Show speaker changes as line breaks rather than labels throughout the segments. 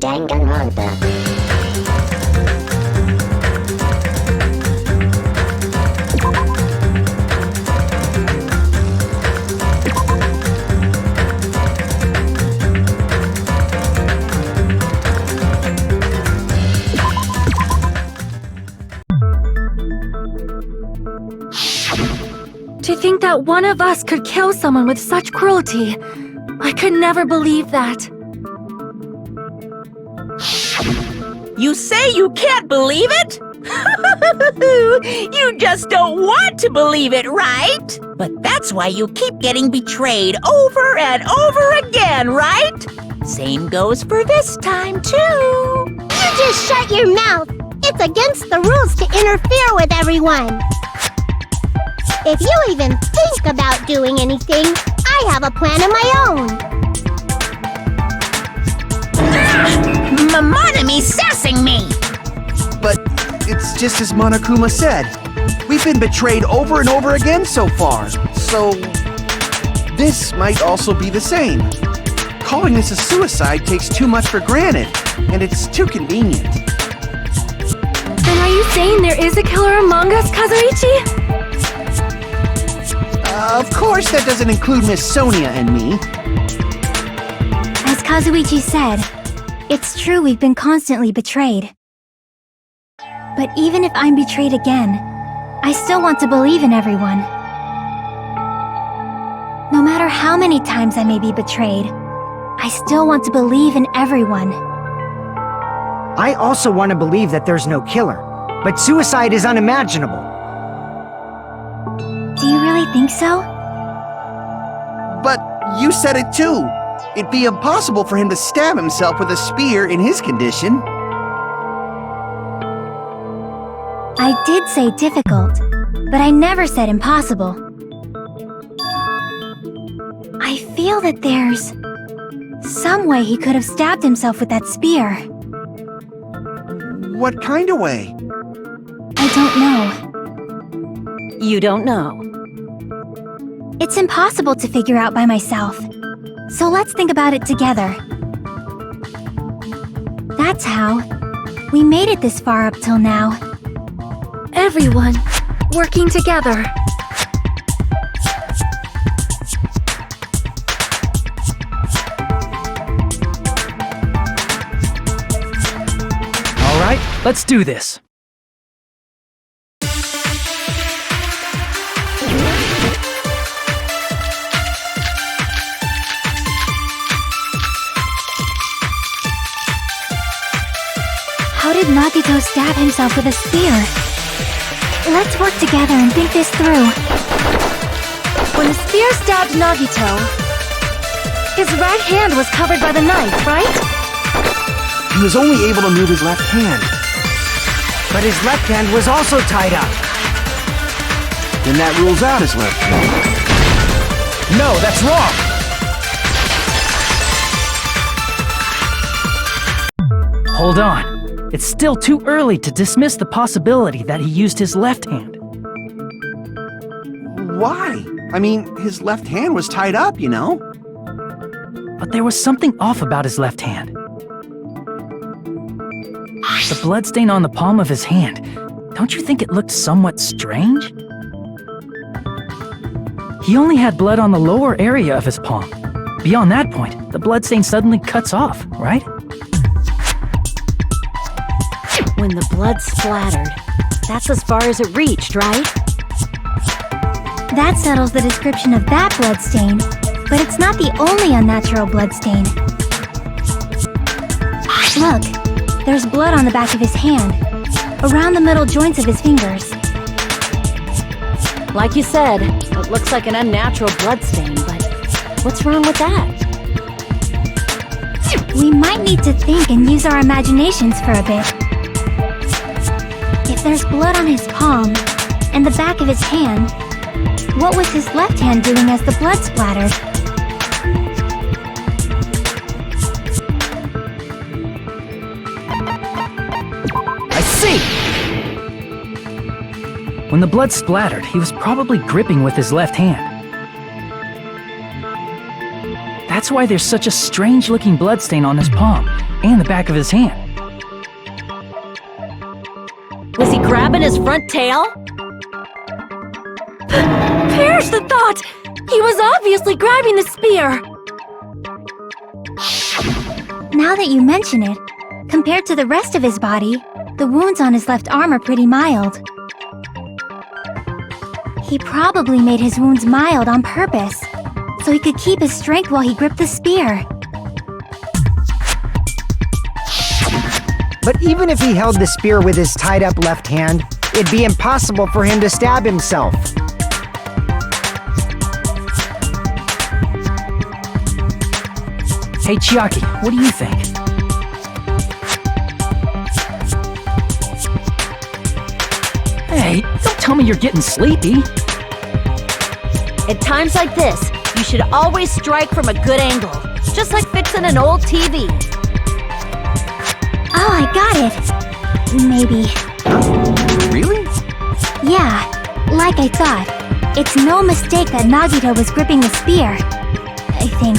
Danganronpa.
To think that one of us could kill someone with such cruelty. I could never believe that.
You say you can't believe it? You just don't want to believe it, right? But that's why you keep getting betrayed over and over again, right? Same goes for this time, too.
You just shut your mouth. It's against the rules to interfere with everyone. If you even think about doing anything, I have a plan of my own.
Monomi's sassing me!
But it's just as Monokuma said. We've been betrayed over and over again so far. So this might also be the same. Calling this a suicide takes too much for granted, and it's too convenient.
Then are you saying there is a killer among us, Kazuichi?
Of course that doesn't include Miss Sonia and me.
As Kazuichi said, it's true we've been constantly betrayed. But even if I'm betrayed again, I still want to believe in everyone. No matter how many times I may be betrayed, I still want to believe in everyone.
I also want to believe that there's no killer, but suicide is unimaginable.
Do you really think so?
But you said it too. It'd be impossible for him to stab himself with a spear in his condition.
I did say difficult, but I never said impossible. I feel that there's some way he could have stabbed himself with that spear.
What kind of way?
I don't know.
You don't know.
It's impossible to figure out by myself. So let's think about it together. That's how we made it this far up till now.
Everyone working together.
All right, let's do this.
How did Nagito stab himself with a spear? Let's work together and think this through.
When the spear stabbed Nagito, his right hand was covered by the knife, right?
He was only able to move his left hand.
But his left hand was also tied up.
Then that rules out his left hand.
No, that's wrong! Hold on. It's still too early to dismiss the possibility that he used his left hand.
Why? I mean, his left hand was tied up, you know?
But there was something off about his left hand. The bloodstain on the palm of his hand. Don't you think it looked somewhat strange? He only had blood on the lower area of his palm. Beyond that point, the bloodstain suddenly cuts off, right?
When the blood splattered, that's as far as it reached, right?
That settles the description of that bloodstain, but it's not the only unnatural bloodstain. Look, there's blood on the back of his hand, around the middle joints of his fingers.
Like you said, it looks like an unnatural bloodstain, but what's wrong with that?
We might need to think and use our imaginations for a bit. If there's blood on his palm and the back of his hand, what was his left hand doing as the blood splattered?
I see! When the blood splattered, he was probably gripping with his left hand. That's why there's such a strange-looking bloodstain on his palm and the back of his hand.
Was he grabbing his front tail? Perish the thought! He was obviously grabbing the spear!
Now that you mention it, compared to the rest of his body, the wounds on his left arm are pretty mild. He probably made his wounds mild on purpose, so he could keep his strength while he gripped the spear.
But even if he held the spear with his tied-up left hand, it'd be impossible for him to stab himself.
Hey, Chiaki, what do you think? Hey, don't tell me you're getting sleepy.
At times like this, you should always strike from a good angle, just like fixing an old TV.
Oh, I got it. Maybe.
Really?
Yeah, like I thought. It's no mistake that Nagito was gripping the spear, I think.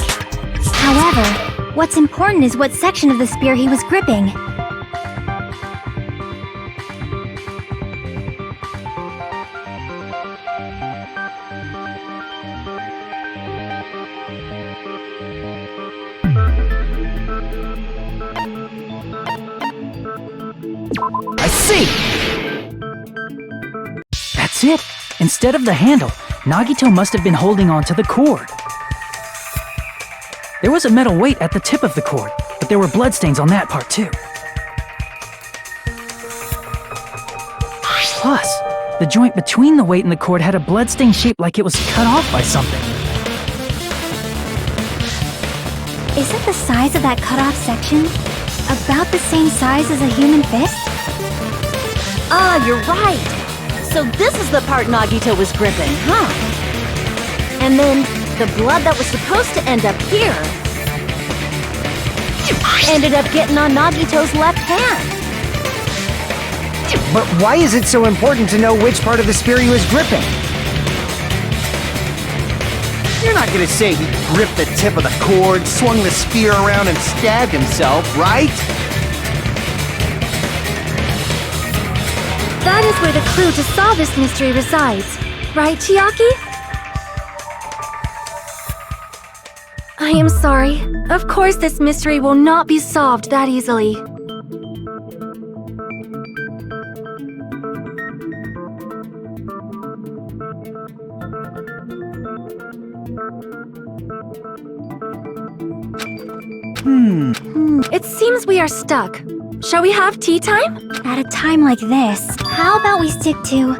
However, what's important is what section of the spear he was gripping.
I see!
That's it. Instead of the handle, Nagito must have been holding on to the cord. There was a metal weight at the tip of the cord, but there were bloodstains on that part too. Plus, the joint between the weight and the cord had a bloodstain shaped like it was cut off by something.
Isn't the size of that cut-off section about the same size as a human fist?
Ah, you're right! So this is the part Nagito was gripping, huh? And then, the blood that was supposed to end up here ended up getting on Nagito's left hand.
But why is it so important to know which part of the spear he was gripping?
You're not gonna say he gripped the tip of the cord, swung the spear around, and stabbed himself, right?
That is where the clue to solve this mystery resides. Right, Chiaki? I am sorry. Of course this mystery will not be solved that easily. It seems we are stuck. Shall we have tea time?
At a time like this, how about we stick to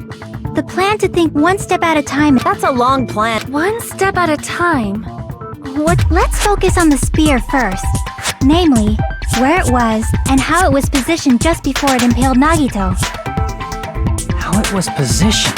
the plan to think one step at a time?
That's a long plan. One step at a time.
Let's focus on the spear first. Namely, where it was and how it was positioned just before it impaled Nagito.
How it was positioned.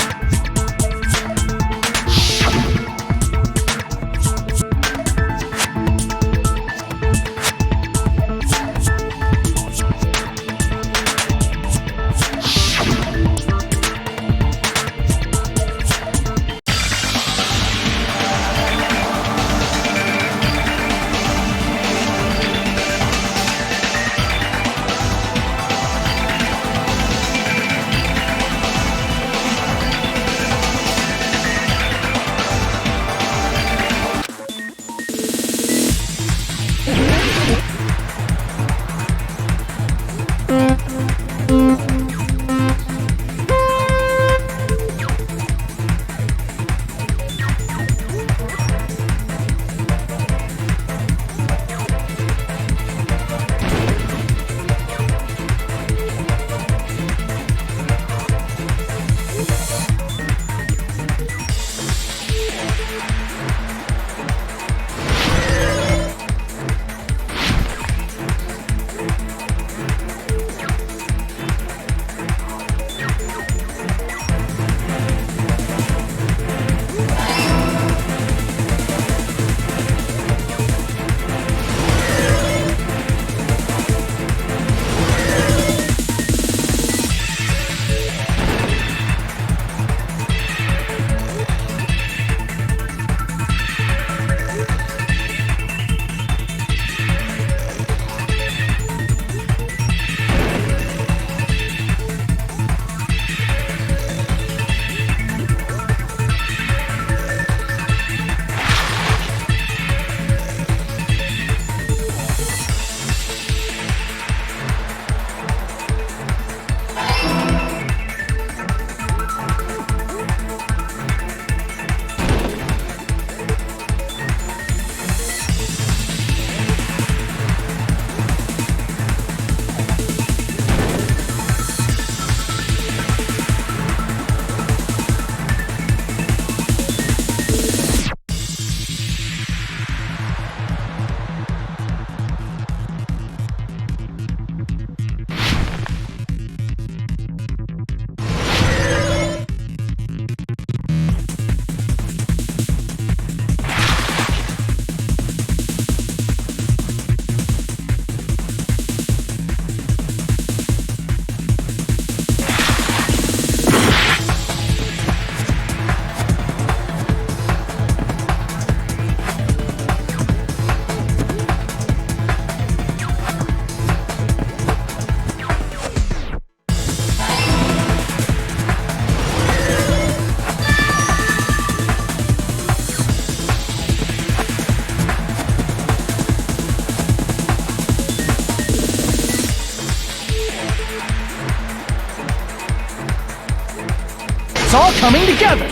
It's all coming together!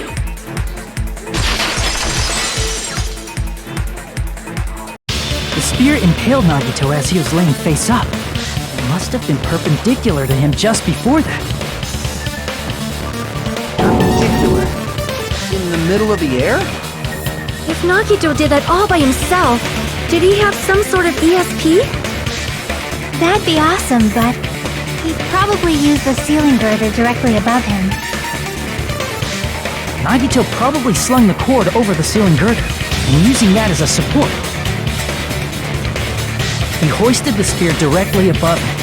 The spear impaled Nagito as he was laying face up. It must have been perpendicular to him just before that.
Perpendicular? In the middle of the air?
If Nagito did that all by himself, did he have some sort of ESP? That'd be awesome, but he'd probably use the ceiling girder directly above him.
Nagito probably slung the cord over the ceiling girder, and using that as a support. He hoisted the spear directly above him.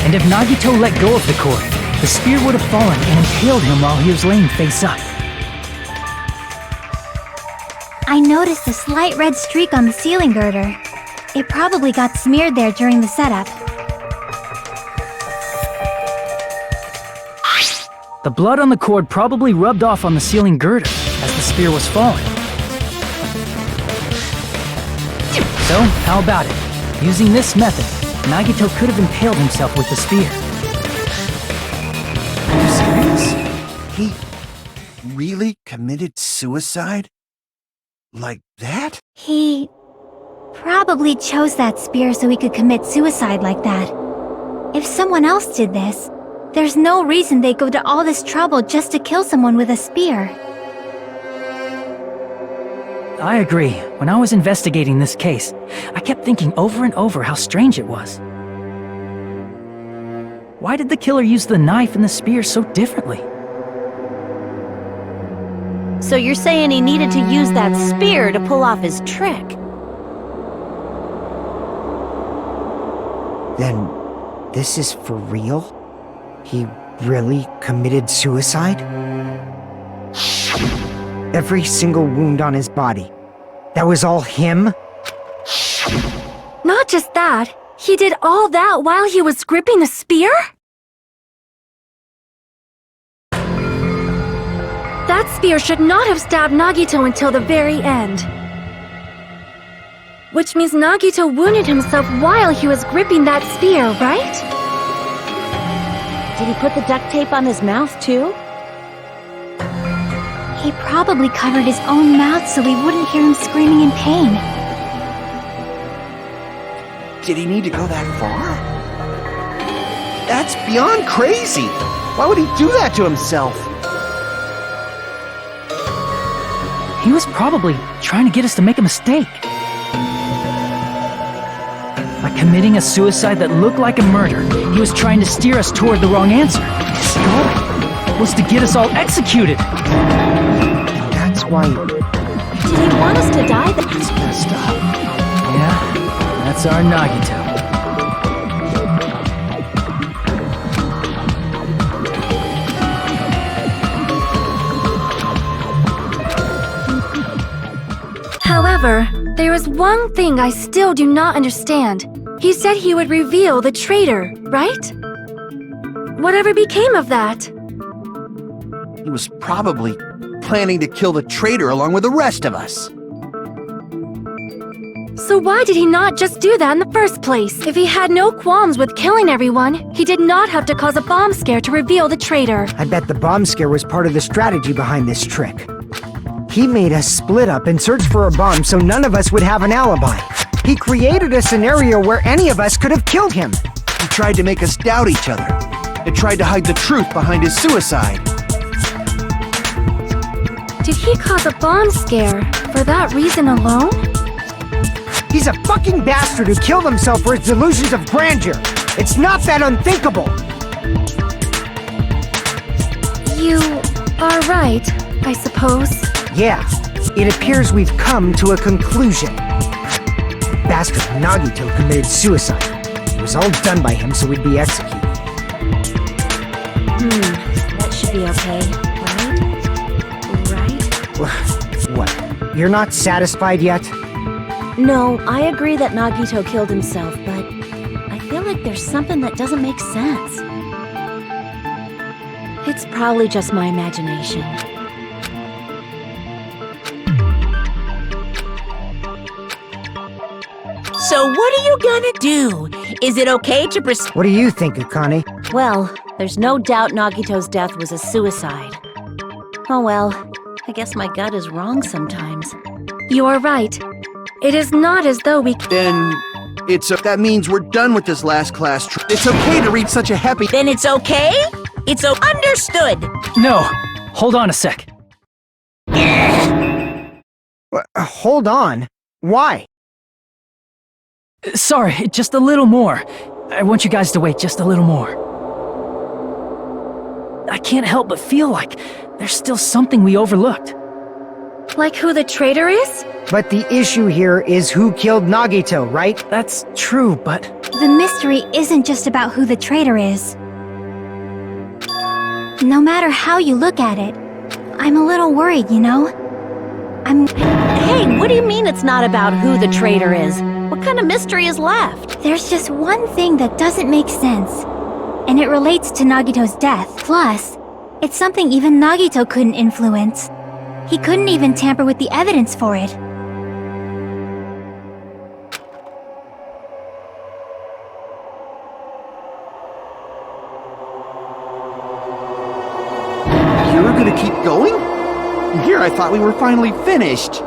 And if Nagito let go of the cord, the spear would have fallen and impaled him while he was laying face up.
I noticed a slight red streak on the ceiling girder. It probably got smeared there during the setup.
The blood on the cord probably rubbed off on the ceiling girder as the spear was falling. So, how about it? Using this method, Nagito could have impaled himself with the spear.
Are you serious? He really committed suicide? Like that?
He probably chose that spear so he could commit suicide like that. If someone else did this, there's no reason they'd go to all this trouble just to kill someone with a spear.
I agree. When I was investigating this case, I kept thinking over and over how strange it was. Why did the killer use the knife and the spear so differently?
So you're saying he needed to use that spear to pull off his trick?
Then, this is for real? He really committed suicide? Every single wound on his body. That was all him?
Not just that, he did all that while he was gripping the spear? That spear should not have stabbed Nagito until the very end. Which means Nagito wounded himself while he was gripping that spear, right?
Did he put the duct tape on his mouth too?
He probably covered his own mouth so we wouldn't hear him screaming in pain.
Did he need to go that far? That's beyond crazy! Why would he do that to himself?
He was probably trying to get us to make a mistake. By committing a suicide that looked like a murder, he was trying to steer us toward the wrong answer. His goal was to get us all executed.
And that's why...
Did he want us to die?
That's messed up. Yeah, that's our Nagito.
However, there is one thing I still do not understand. He said he would reveal the traitor, right? Whatever became of that?
He was probably planning to kill the traitor along with the rest of us.
So why did he not just do that in the first place? If he had no qualms with killing everyone, he did not have to cause a bomb scare to reveal the traitor.
I bet the bomb scare was part of the strategy behind this trick. He made us split up and search for a bomb so none of us would have an alibi. He created a scenario where any of us could have killed him.
He tried to make us doubt each other. And tried to hide the truth behind his suicide.
Did he cause a bomb scare for that reason alone?
He's a fucking bastard who killed himself for his delusions of grandeur. It's not that unthinkable.
You are right, I suppose.
Yeah, it appears we've come to a conclusion. The bastard Nagito committed suicide. It was all done by him so we'd be executed.
That should be okay, right? Right?
What? You're not satisfied yet?
No, I agree that Nagito killed himself, but I feel like there's something that doesn't make sense. It's probably just my imagination.
So what are you gonna do? Is it okay to
What do you think, Akane?
Well, there's no doubt Nagito's death was a suicide. Oh well, I guess my gut is wrong sometimes.
You are right. It is not as though we...
Then that means we're done with this last class trip. It's okay to read such a happy...
Then it's okay? It's understood.
No, hold on a sec.
Hold on. Why?
Sorry, just a little more. I want you guys to wait just a little more. I can't help but feel like there's still something we overlooked.
Like who the traitor is?
But the issue here is who killed Nagito, right?
That's true, but...
The mystery isn't just about who the traitor is. No matter how you look at it, I'm a little worried, you know?
Hey, what do you mean it's not about who the traitor is? What kind of mystery is left?
There's just one thing that doesn't make sense, and it relates to Nagito's death. Plus, it's something even Nagito couldn't influence. He couldn't even tamper with the evidence for it.
You're gonna keep going? Here, I thought we were finally finished.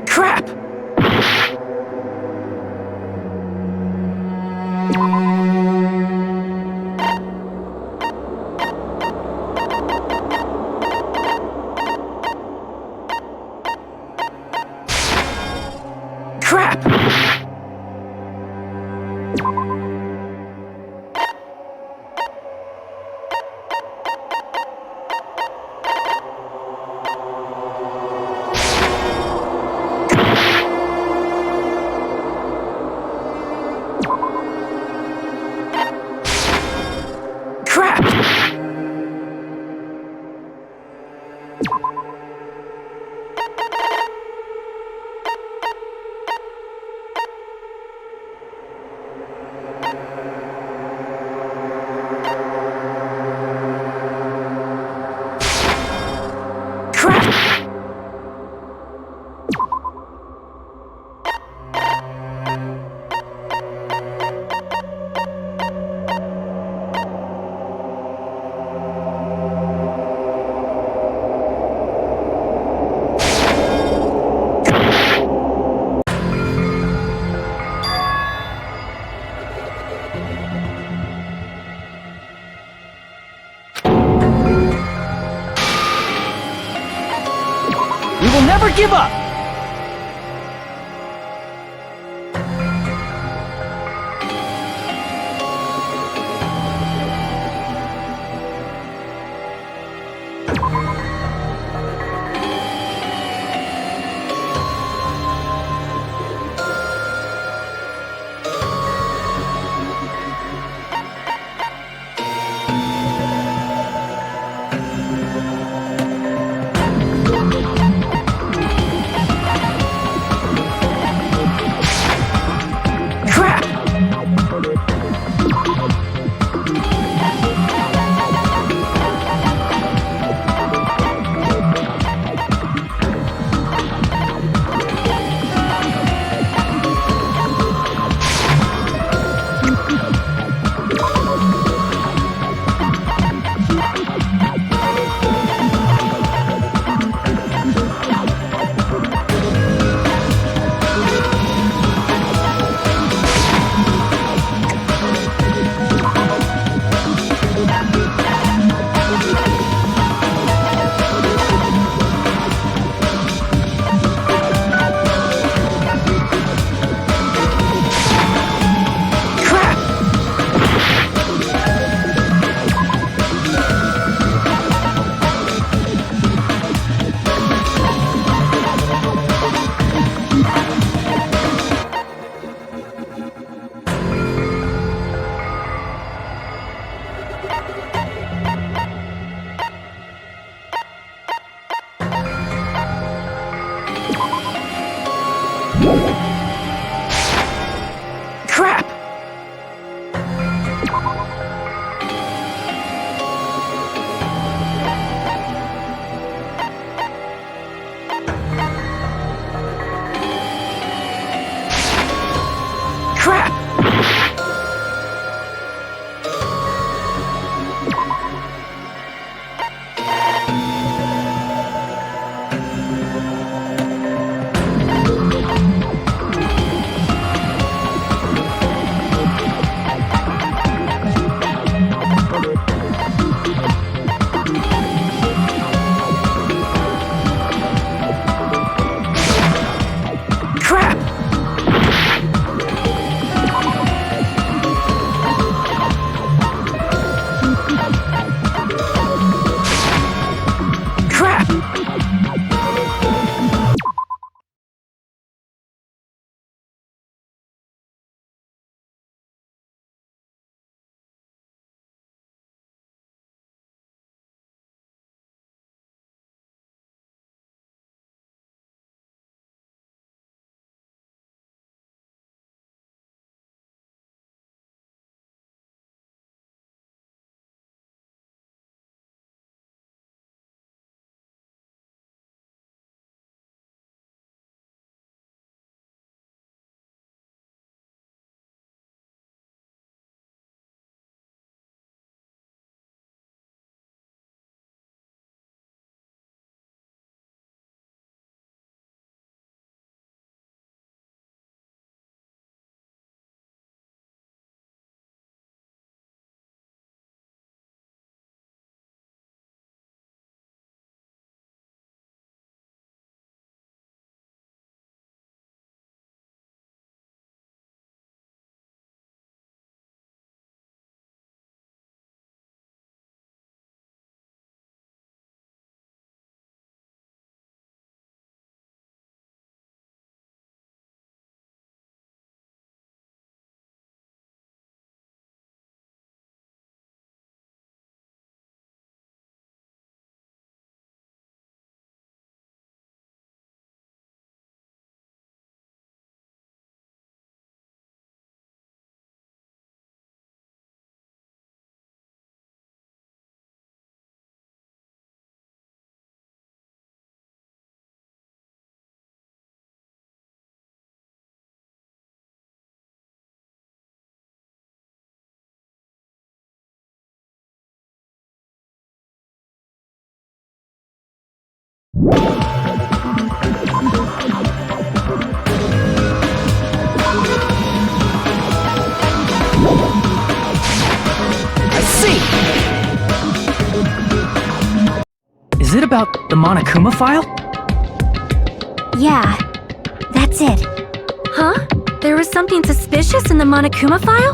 Crap! Crap! Crap! We will never give up! I see! Is it about the Monokuma file?
Yeah, that's it.
Huh? There was something suspicious in the Monokuma file?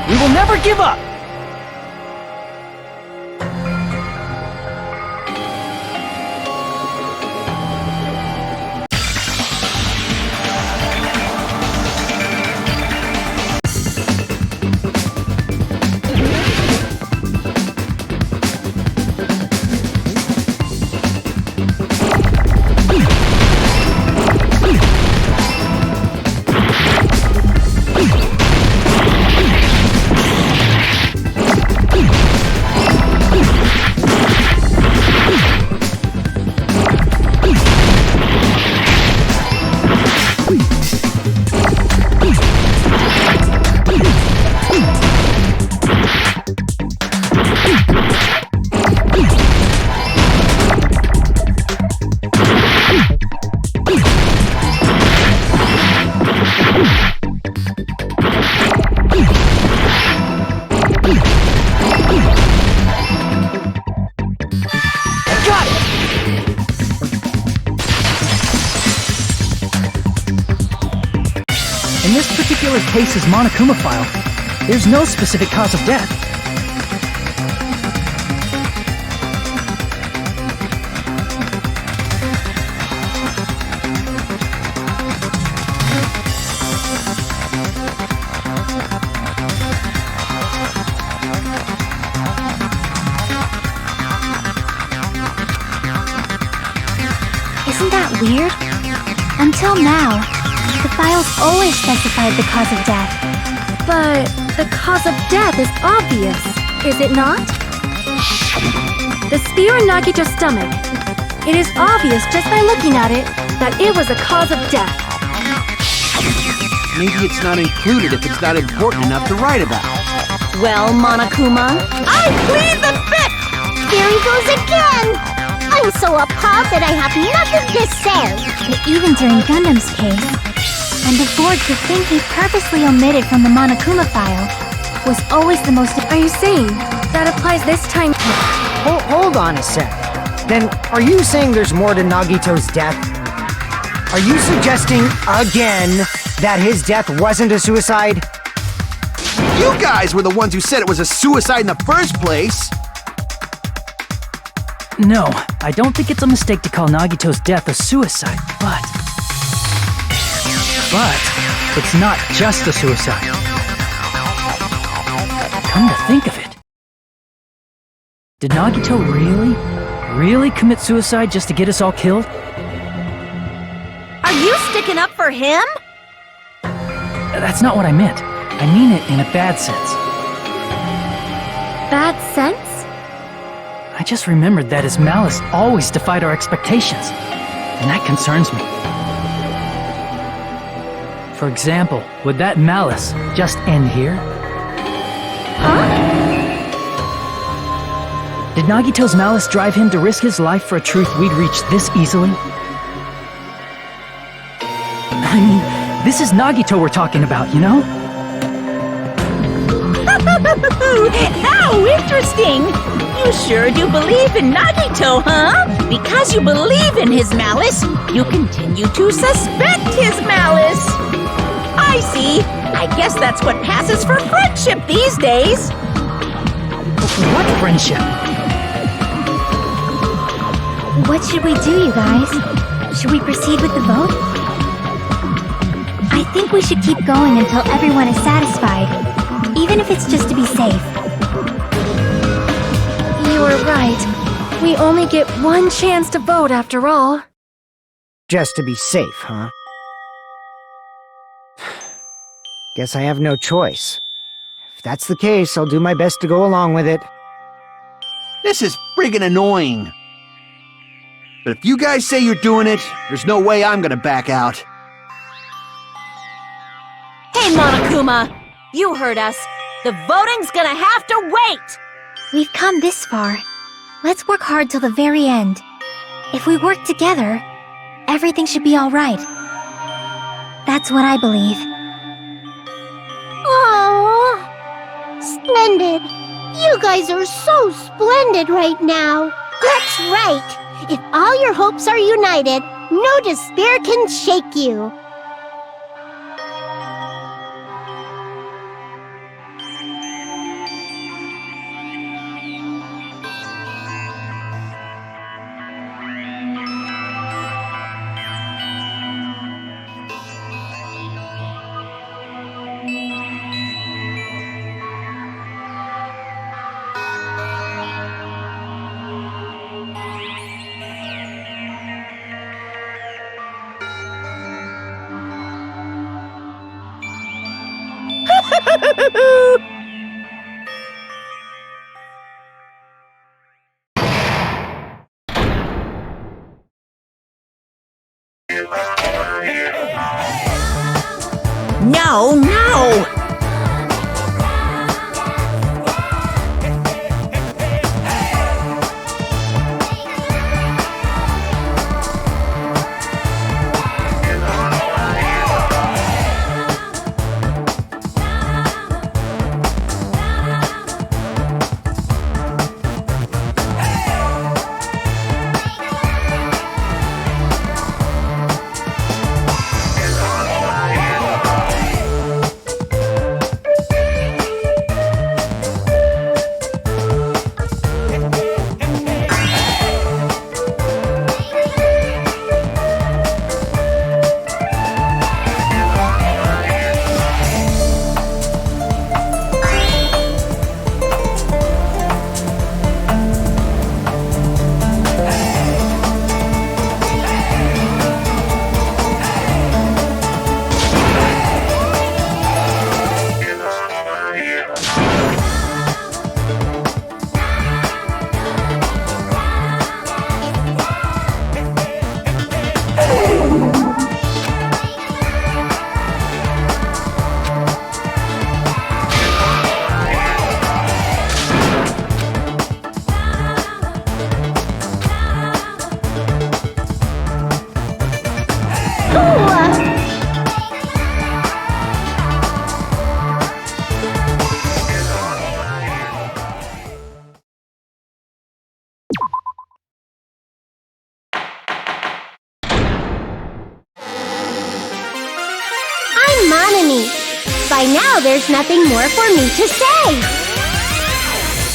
We will never give up! In this particular case's Monokuma file, there's no specific cause of death.
Isn't that weird? Until now, the files always specified the cause of death.
But the cause of death is obvious, is it not? The spear in Nagito's stomach. It is obvious just by looking at it that it was a cause of death.
Maybe it's not included if it's not important enough to write about.
Well, Monokuma,
I plead the fifth!
There he goes again! I'm so appalled that I have nothing to say.
But even during Gundam's case, and the board to think he purposely omitted from the Monokuma file was always the most...
are you saying that applies this time?
Hold on a sec. Then, are you saying there's more to Nagito's death? Are you suggesting, again, that his death wasn't a suicide?
You guys were the ones who said it was a suicide in the first place!
No, I don't think it's a mistake to call Nagito's death a suicide, but it's not just a suicide. Come to think of it, Did Nagito really commit suicide just to get us all killed?
Are you sticking up for him?
That's not what I meant. I mean it in a bad sense.
Bad sense?
I just remembered that his malice always defied our expectations, and that concerns me. For example, would that malice just end here?
Huh?
Did Nagito's malice drive him to risk his life for a truth we'd reach this easily? I mean, this is Nagito we're talking about, you know?
How interesting! You sure do believe in Nagito, huh? Because you believe in his malice, you continue to suspect his malice. I see. I guess that's what passes for friendship these days.
What friendship?
What should we do, you guys? Should we proceed with the vote? I think we should keep going until everyone is satisfied, even if it's just to be safe.
You were right. We only get one chance to vote after all.
Just to be safe, huh? Guess I have no choice. If that's the case, I'll do my best to go along with it.
This is friggin' annoying. But if you guys say you're doing it, there's no way I'm gonna back out.
Hey, Monokuma! You heard us. The voting's gonna have to wait!
We've come this far. Let's work hard till the very end. If we work together, everything should be all right. That's what I believe.
Aww. Splendid. You guys are so splendid right now. That's right. If all your hopes are united, no despair can shake you.
No, no!
By now, there's nothing more for me to say.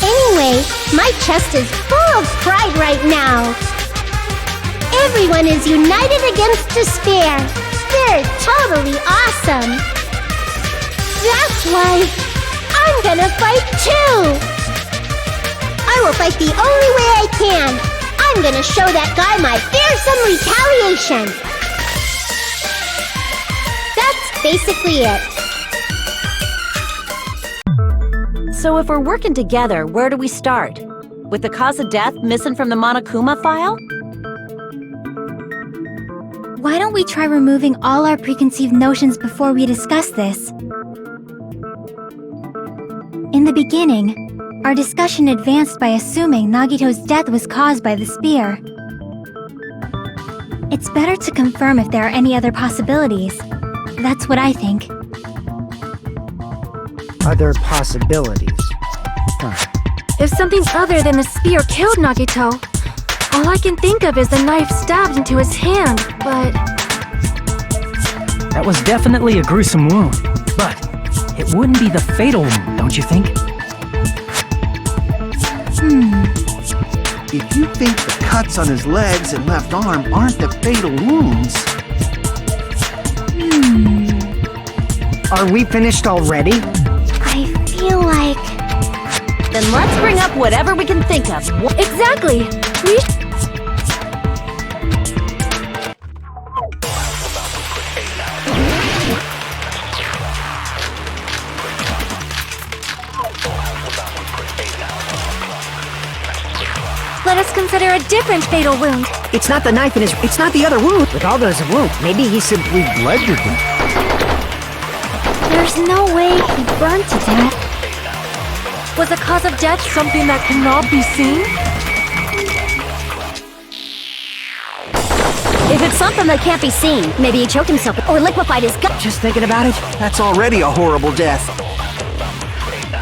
Anyway, my chest is full of pride right now. Everyone is united against despair. They're totally awesome. That's why I'm gonna fight too. I will fight the plan. I'm gonna show that guy my fearsome retaliation. That's basically it.
So if we're working together, where do we start? With the cause of death missing from the Monokuma file?
Why don't we try removing all our preconceived notions before we discuss this? In the beginning, our discussion advanced by assuming Nagito's death was caused by the spear. It's better to confirm if there are any other possibilities. That's what I think.
Other possibilities.
If something other than the spear killed Nagito, all I can think of is the knife stabbed into his hand, but...
That was definitely a gruesome wound, but it wouldn't be the fatal wound, don't you think?
If you think the cuts on his legs and left arm aren't the fatal wounds...
Are we finished already?
I feel like...
Then let's bring up whatever we can think of.
Exactly! Let us consider a different fatal wound.
It's not the knife in his... It's not the other wound. With all those wounds, maybe he simply bludgeoned him.
There's no way he burned to death.
Was the cause of death something that cannot be seen?
If it's something that can't be seen, maybe he choked himself or liquefied his gut.
Just thinking about it,
That's already a horrible death.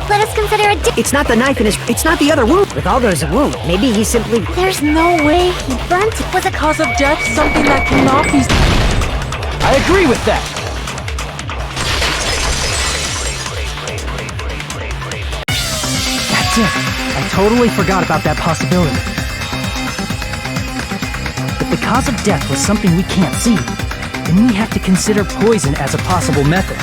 Let us consider a
it's not the knife in his... It's not the other wound. With all those wounds, maybe he simply...
There's no way he burned to...
Was the cause of death something that cannot be seen?
I agree with that. That's it. I totally forgot about that possibility. If the cause of death was something we can't see, then we have to consider poison as a possible method.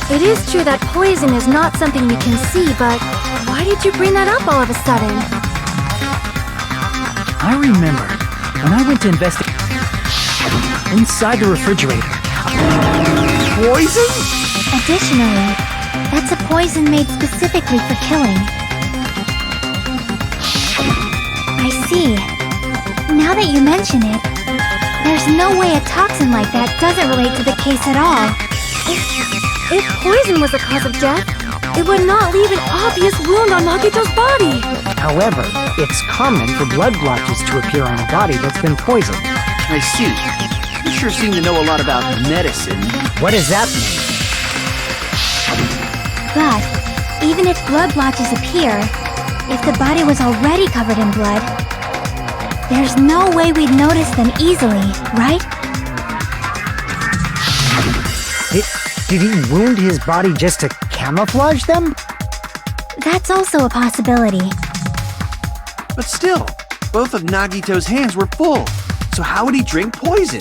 It is true that poison is not something we can see, but why did you bring that up all of a sudden?
I remember when I went to investigate inside the refrigerator.
Poison?
Additionally, that's a poison made specifically for killing. I see. Now that you mention it, there's no way a toxin like that doesn't relate to the case at all.
If poison was the cause of death, it would not leave an obvious wound on Nagito's body.
However, it's common for blood blotches to appear on a body that's been poisoned.
I see. You sure seem to know a lot about medicine.
What does that mean?
But, even if blood blotches appear, if the body was already covered in blood, there's no way we'd notice them easily, right?
Did he wound his body just to camouflage them?
That's also a possibility.
But still, both of Nagito's hands were full. So how would he drink poison?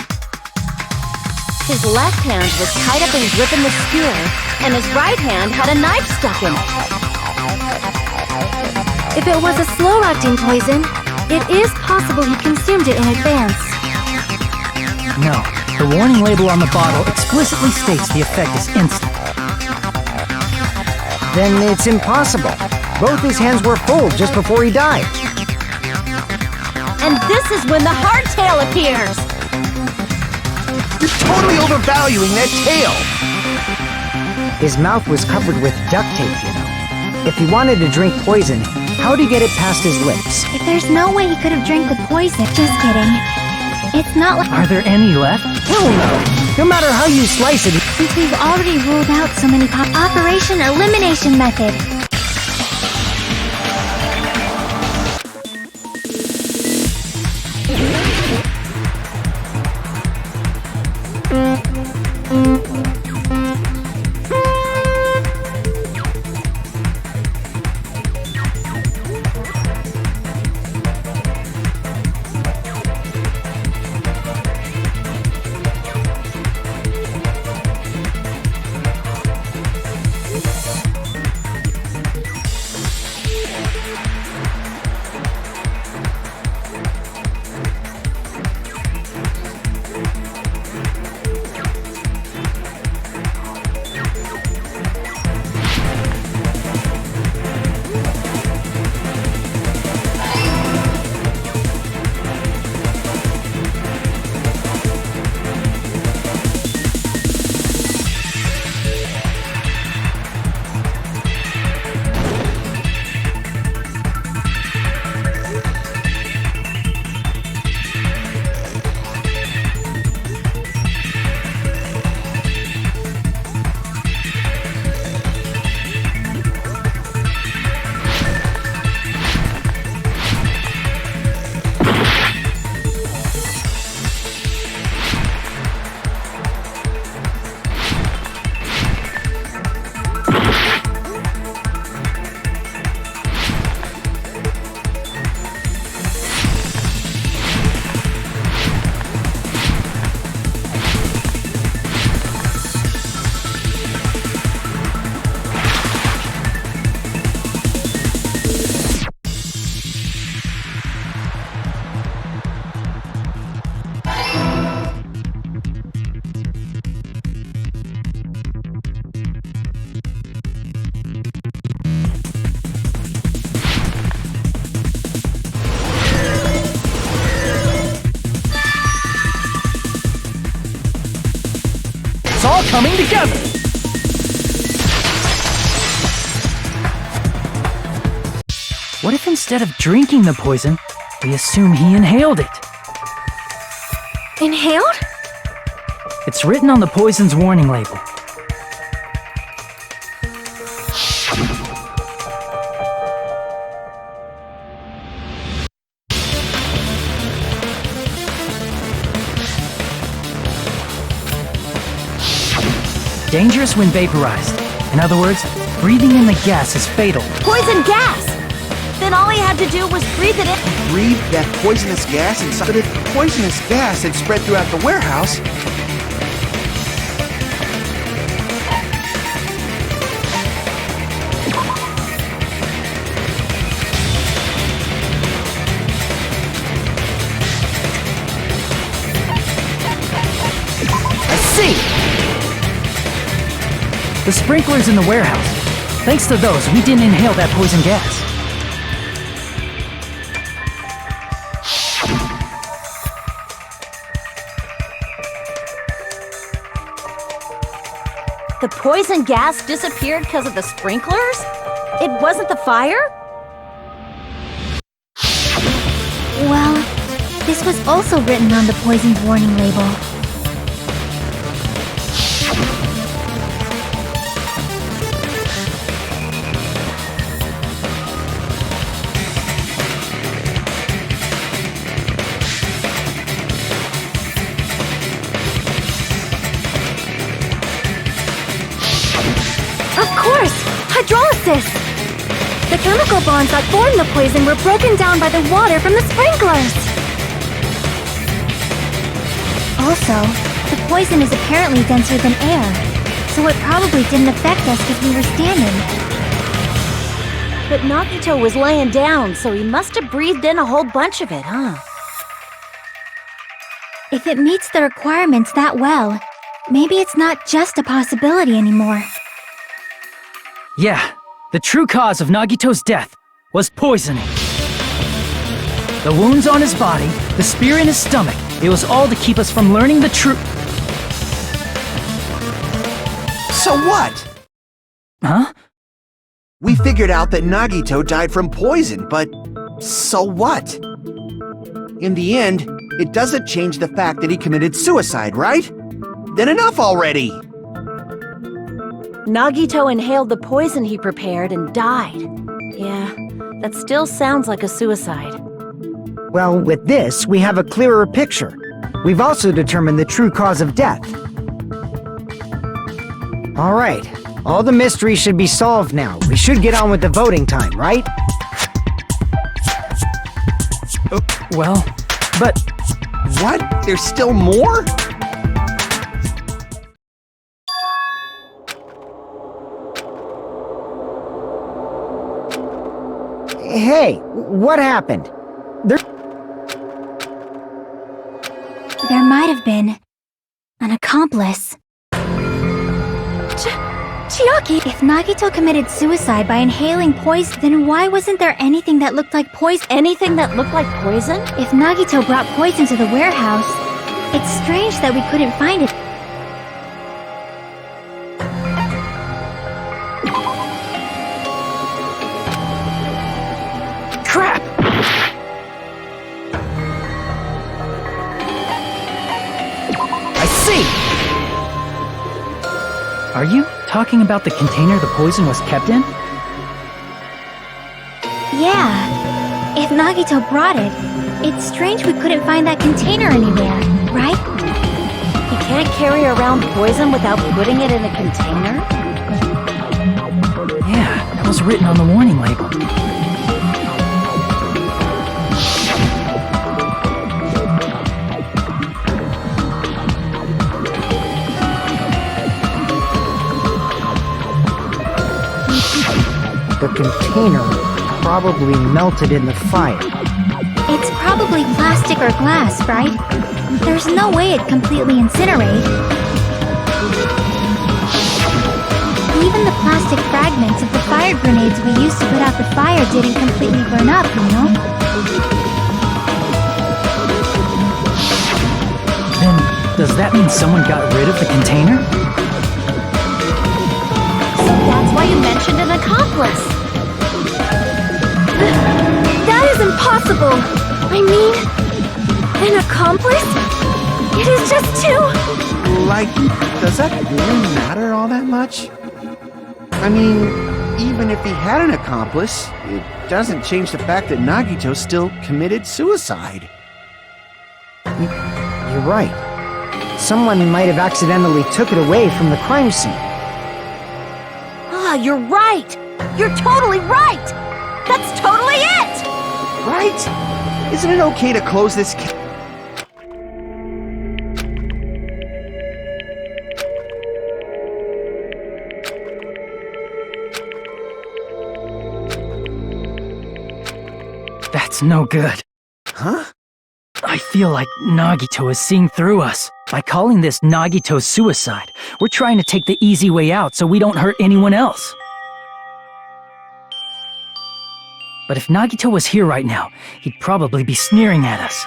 His left hand was tied up and gripping the skewer, and his right hand had a knife stuck in it.
If it was a slow-acting poison, it is possible he consumed it in advance.
No, the warning label on the bottle explicitly states the effect is instant.
Then it's impossible. Both his hands were full just before he died.
And this is when the hardtail appears!
You're totally overvaluing that tail!
His mouth was covered with duct tape, you know. If he wanted to drink poison, how'd he get it past his lips?
If there's no way he could have drank the poison, just kidding. It's not like...
Are there any left?
Hell no! No matter how you slice it,
Since we've already ruled out so many Operation Elimination Method.
coming together! What if instead of drinking the poison, we assume he inhaled it?
Inhaled?
It's written on the poison's warning label. Dangerous when vaporized. In other words, breathing in the gas is fatal.
Poison gas! Then all he had to do was breathe it in.
Breathe that poisonous gas inside. But if poisonous gas had spread throughout the warehouse, I see!
The sprinklers in the warehouse. Thanks to those, we didn't inhale that poison gas.
The poison gas disappeared because of the sprinklers? It wasn't the fire?
Well, this was also written on the poison's warning label.
Of course! Hydrolysis! The chemical bonds that formed the poison were broken down by the water from the sprinklers!
Also, the poison is apparently denser than air, so it probably didn't affect us because we were standing.
But Nagito was laying down, so he must have breathed in a whole bunch of it, huh?
If it meets the requirements that well, maybe it's not just a possibility anymore.
Yeah, the true cause of Nagito's death was poisoning. The wounds on his body, the spear in his stomach, it was all to keep us from learning the truth.
so what?
Huh?
We figured out that Nagito died from poison, but so what? In the end, it doesn't change the fact that he committed suicide, right? Then enough already!
Nagito inhaled the poison he prepared and died. Yeah, that still sounds like a suicide.
Well, with this, we have a clearer picture. We've also determined the true cause of death. All right, all the mysteries should be solved now. We should get on with the voting time, right?
Well, but
What? There's still more?
Hey, what happened?
There might have been an accomplice.
Chiaki!
If Nagito committed suicide by inhaling poison, then why wasn't there anything that looked like poison?
Anything that looked like poison?
If Nagito brought poison to the warehouse, it's strange that we couldn't find it.
crap!
I see!
Are you talking about the container the poison was kept in?
Yeah. If Nagito brought it, it's strange we couldn't find that container anywhere, right?
He can't carry around poison without putting it in a container?
Yeah, that was written on the warning label.
The container probably melted in the fire.
It's probably plastic or glass, right? There's no way it'd completely incinerate. Even the plastic fragments of the fire grenades we used to put out the fire didn't completely burn up, you know?
Then, does that mean someone got rid of the container?
accomplice. That is impossible. I mean, an accomplice? It is just too...
Like, does that really matter all that much? I mean, even if he had an accomplice, it doesn't change the fact that Nagito still committed suicide.
You're right. Someone might have accidentally took it away from the crime scene.
Ah, you're right. You're totally right. That's totally it.
Right? Isn't it okay to close this case?
That's no good.
Huh?
I feel like Nagito is seeing through us. By calling this Nagito's suicide, we're trying to take the easy way out so we don't hurt anyone else. But if Nagito was here right now, he'd probably be sneering at us.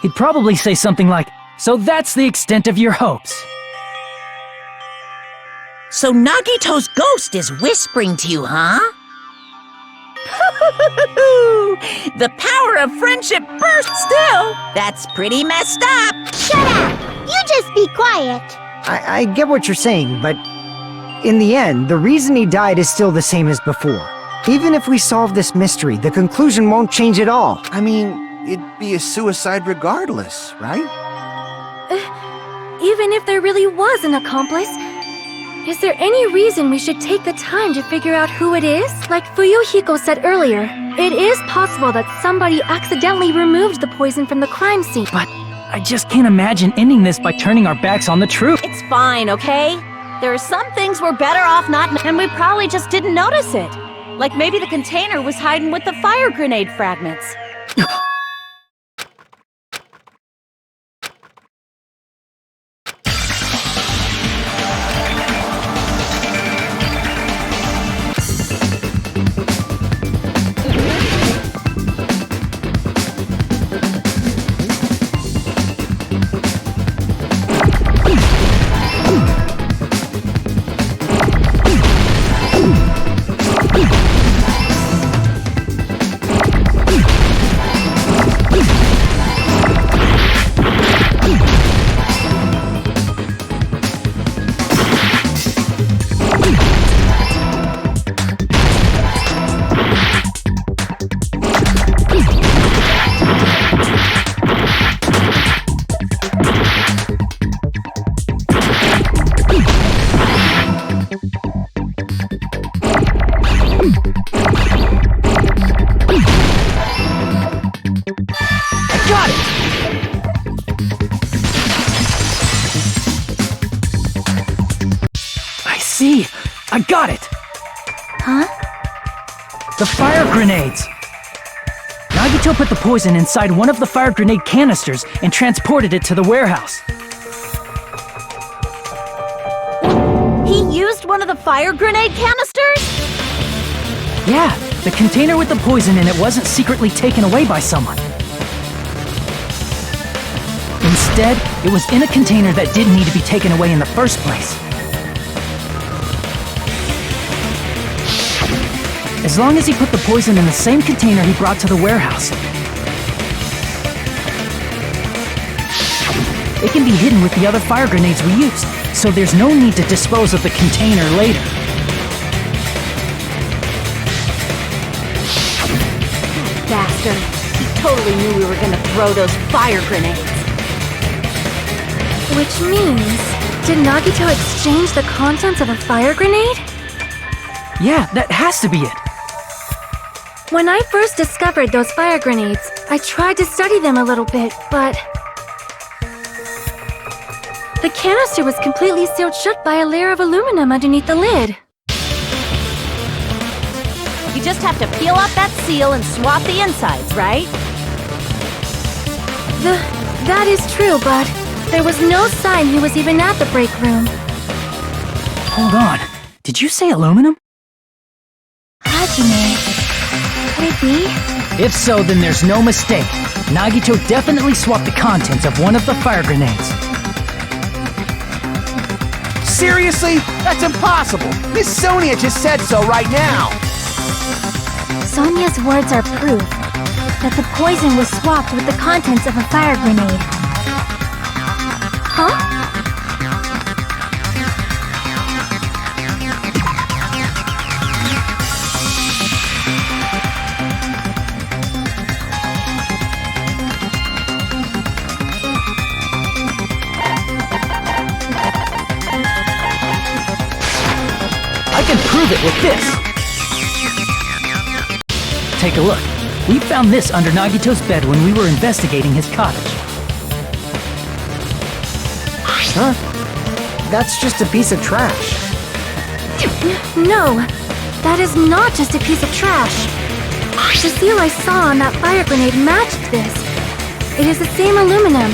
He'd probably say something like, "So that's the extent of your hopes."
So Nagito's ghost is whispering to you, huh? The power of friendship burst still. That's pretty messed up.
Shut up! You just be quiet.
I get what you're saying, but in the end, the reason he died is still the same as before. Even if we solve this mystery, the conclusion won't change at all.
I mean, it'd be a suicide regardless, right?
Even if there really was an accomplice, is there any reason we should take the time to figure out who it is? Like Fuyuhiko said earlier, it is possible that somebody accidentally removed the poison from the crime scene.
But I just can't imagine ending this by turning our backs on the truth.
It's fine, okay? There are some things we're better off not, and we probably just didn't notice it. Like maybe the container was hiding with the fire grenade fragments.
See, I got it!
Huh?
The fire grenades! Nagito put the poison inside one of the fire grenade canisters and transported it to the warehouse.
He used one of the fire grenade canisters?
Yeah, the container with the poison in it wasn't secretly taken away by someone. Instead, it was in a container that didn't need to be taken away in the first place. As long as he put the poison in the same container he brought to the warehouse, it can be hidden with the other fire grenades we used, so there's no need to dispose of the container later.
Bastard. He totally knew we were gonna throw those fire grenades.
Which means, did Nagito exchange the contents of a fire grenade?
Yeah, that has to be it.
When I first discovered those fire grenades, I tried to study them a little bit, but... the canister was completely sealed shut by a layer of aluminum underneath the lid.
You just have to peel off that seal and swap the insides, right?
That is true, but there was no sign he was even at the break room.
Hold on, did you say aluminum?
Hajime... could it be?
If so, then there's no mistake. Nagito definitely swapped the contents of one of the fire grenades.
Seriously? That's impossible. Miss Sonia just said so right now.
Sonia's words are proof that the poison was swapped with the contents of a fire grenade. Huh?
I can prove it with this! Take a look. We found this under Nagito's bed when we were investigating his cottage.
Huh? That's just a piece of trash.
No, that is not just a piece of trash. The seal I saw on that fire grenade matched this. It is the same aluminum.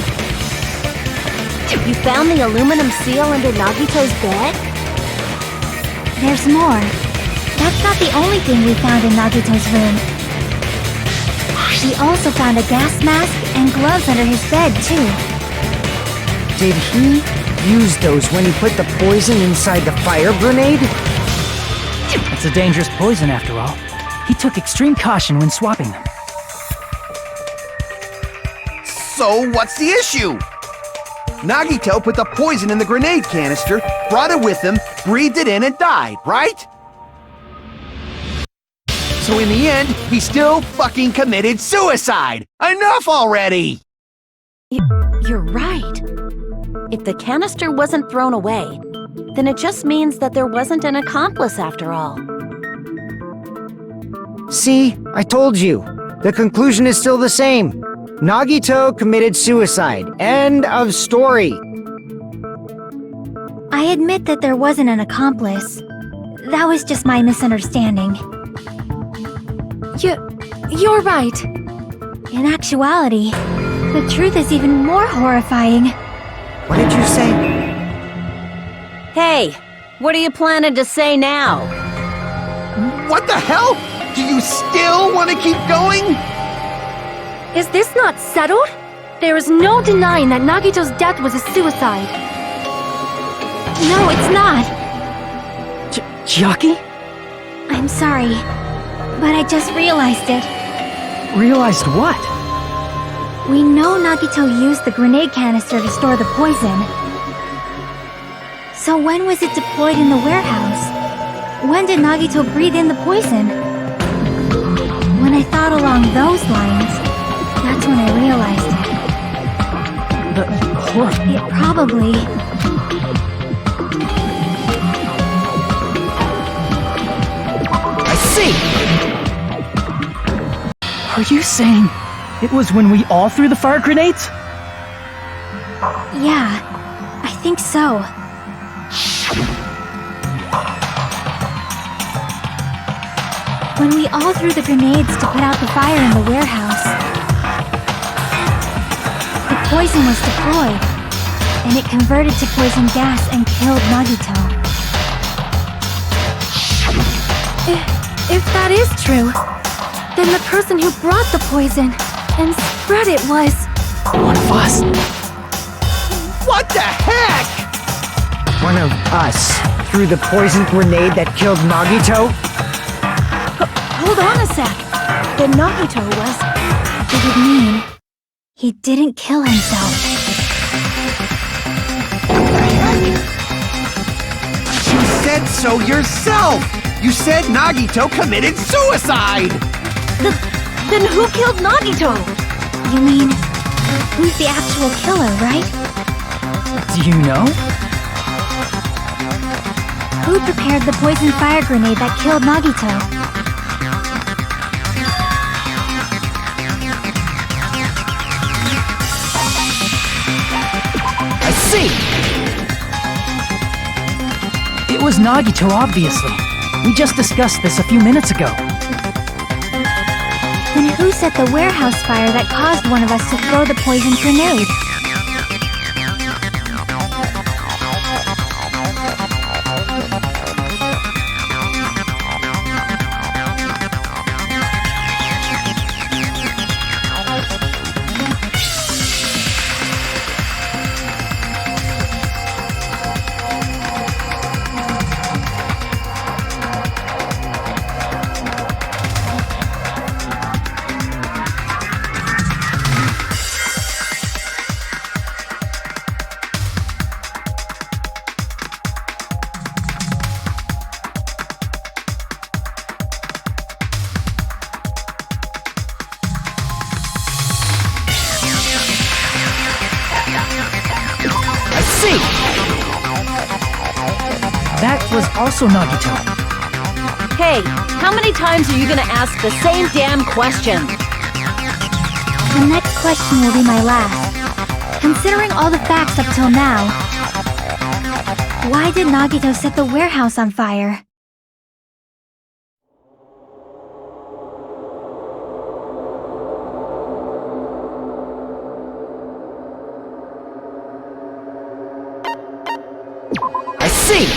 You found the aluminum seal under Nagito's bed?
There's more. That's not the only thing we found in Nagito's room. We also found a gas mask and gloves under his bed, too.
Did he use those when he put the poison inside the fire grenade?
It's a dangerous poison after all. He took extreme caution when swapping them.
So what's the issue? Nagito put the poison in the grenade canister, brought it with him, breathed it in, and died, right? So in the end, he still fucking committed suicide! Enough already!
You're right. If the canister wasn't thrown away, then it just means that there wasn't an accomplice after all.
See, I told you. The conclusion is still the same. Nagito committed suicide. End of story.
I admit that there wasn't an accomplice. That was just my misunderstanding.
You're right.
In actuality, the truth is even more horrifying.
What did you say?
Hey, what are you planning to say now?
What the hell? Do you still want to keep going?
Is this not settled? There is no denying that Nagito's death was a suicide.
No, it's not.
Chiaki?
I'm sorry, but I just realized it.
Realized what?
We know Nagito used the grenade canister to store the poison. So when was it deployed in the warehouse? When did Nagito breathe in the poison? When I thought along those lines, that's when I realized it.
But
It probably...
I see!
Are you saying it was when we all threw the fire grenades?
Yeah, I think so. When we all threw the grenades to put out the fire in the warehouse, the poison was deployed, and it converted to poison gas and killed Nagito.
If that is true, then the person who brought the poison and spread it was...
One of us.
What the heck?
One of us threw the poison grenade that killed Nagito?
Hold on a sec. Then Nagito was...
It would mean he didn't kill himself.
You said so yourself! You said Nagito committed suicide!
Then who killed Nagito?
You mean, who's the actual killer, right?
Do you know?
Who prepared the poison fire grenade that killed Nagito?
I see!
It was Nagito, obviously. We just discussed this a few minutes ago.
Then who set the warehouse fire that caused one of us to throw the poison grenade?
that was also Nagito.
Hey, how many times are you gonna ask the same damn question?
The next question will be my last. Considering all the facts up till now, why did Nagito set the warehouse on fire?
I see!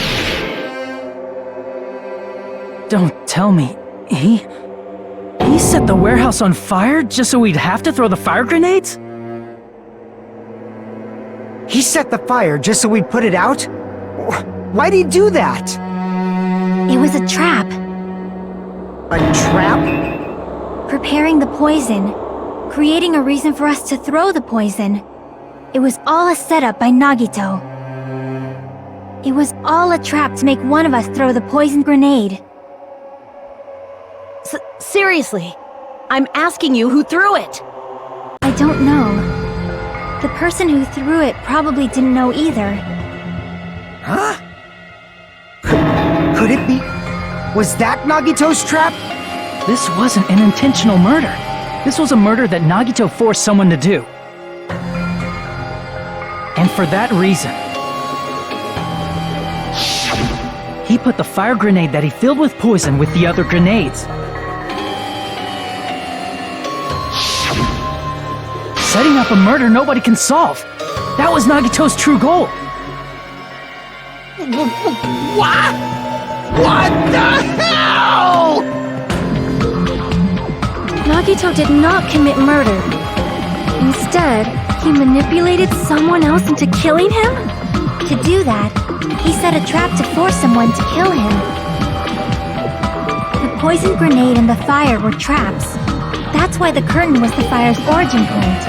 Don't tell me. He set the warehouse on fire just so we'd have to throw the fire grenades?
He set the fire just so we'd put it out? Why'd he do that?
It was a trap,
A trap?
preparing the poison, creating a reason for us to throw the poison. It was all a setup by Nagito. It was all a trap to make one of us throw the poison grenade.
Seriously, I'm asking you who threw it.
I don't know. The person who threw it probably didn't know either.
Huh? Could it be? Was that Nagito's trap?
This wasn't an intentional murder. This was a murder that Nagito forced someone to do. And for that reason, he put the fire grenade that he filled with poison with the other grenades. Setting up a murder nobody can solve. That was Nagito's true goal.
What? What the hell?
Nagito did not commit murder. Instead, he manipulated someone else into killing him?
To do that, he set a trap to force someone to kill him. The poison grenade and the fire were traps. That's why the curtain was the fire's origin point.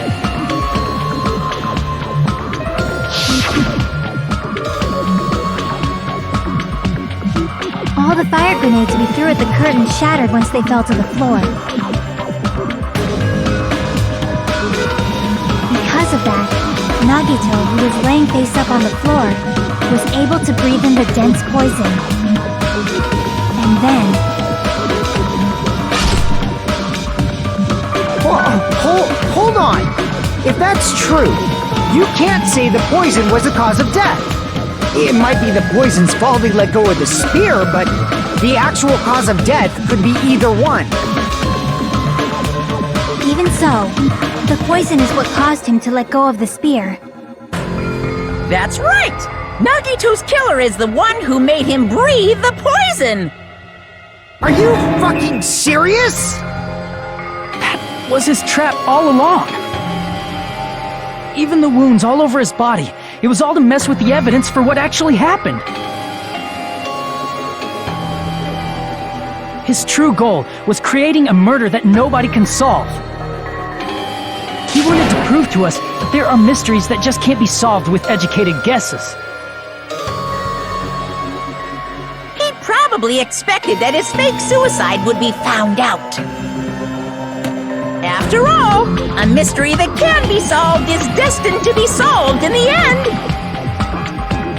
All the fire grenades we threw at the curtain shattered once they fell to the floor. Because of that, Nagito, who was laying face up on the floor, was able to breathe in the dense poison. And then...
Hold on! If that's true, you can't say the poison was the cause of death. It might be the poison's fault he let go of the spear, but the actual cause of death could be either one.
Even so, the poison is what caused him to let go of the spear.
That's right! Nagito's killer is the one who made him breathe the poison!
Are you fucking serious?
That was his trap all along. Even the wounds all over his body, it was all to mess with the evidence for what actually happened. His true goal was creating a murder that nobody can solve. He wanted to prove to us that there are mysteries that just can't be solved with educated guesses.
He probably expected that his fake suicide would be found out. After all, a mystery that can be solved is destined to be solved in the end.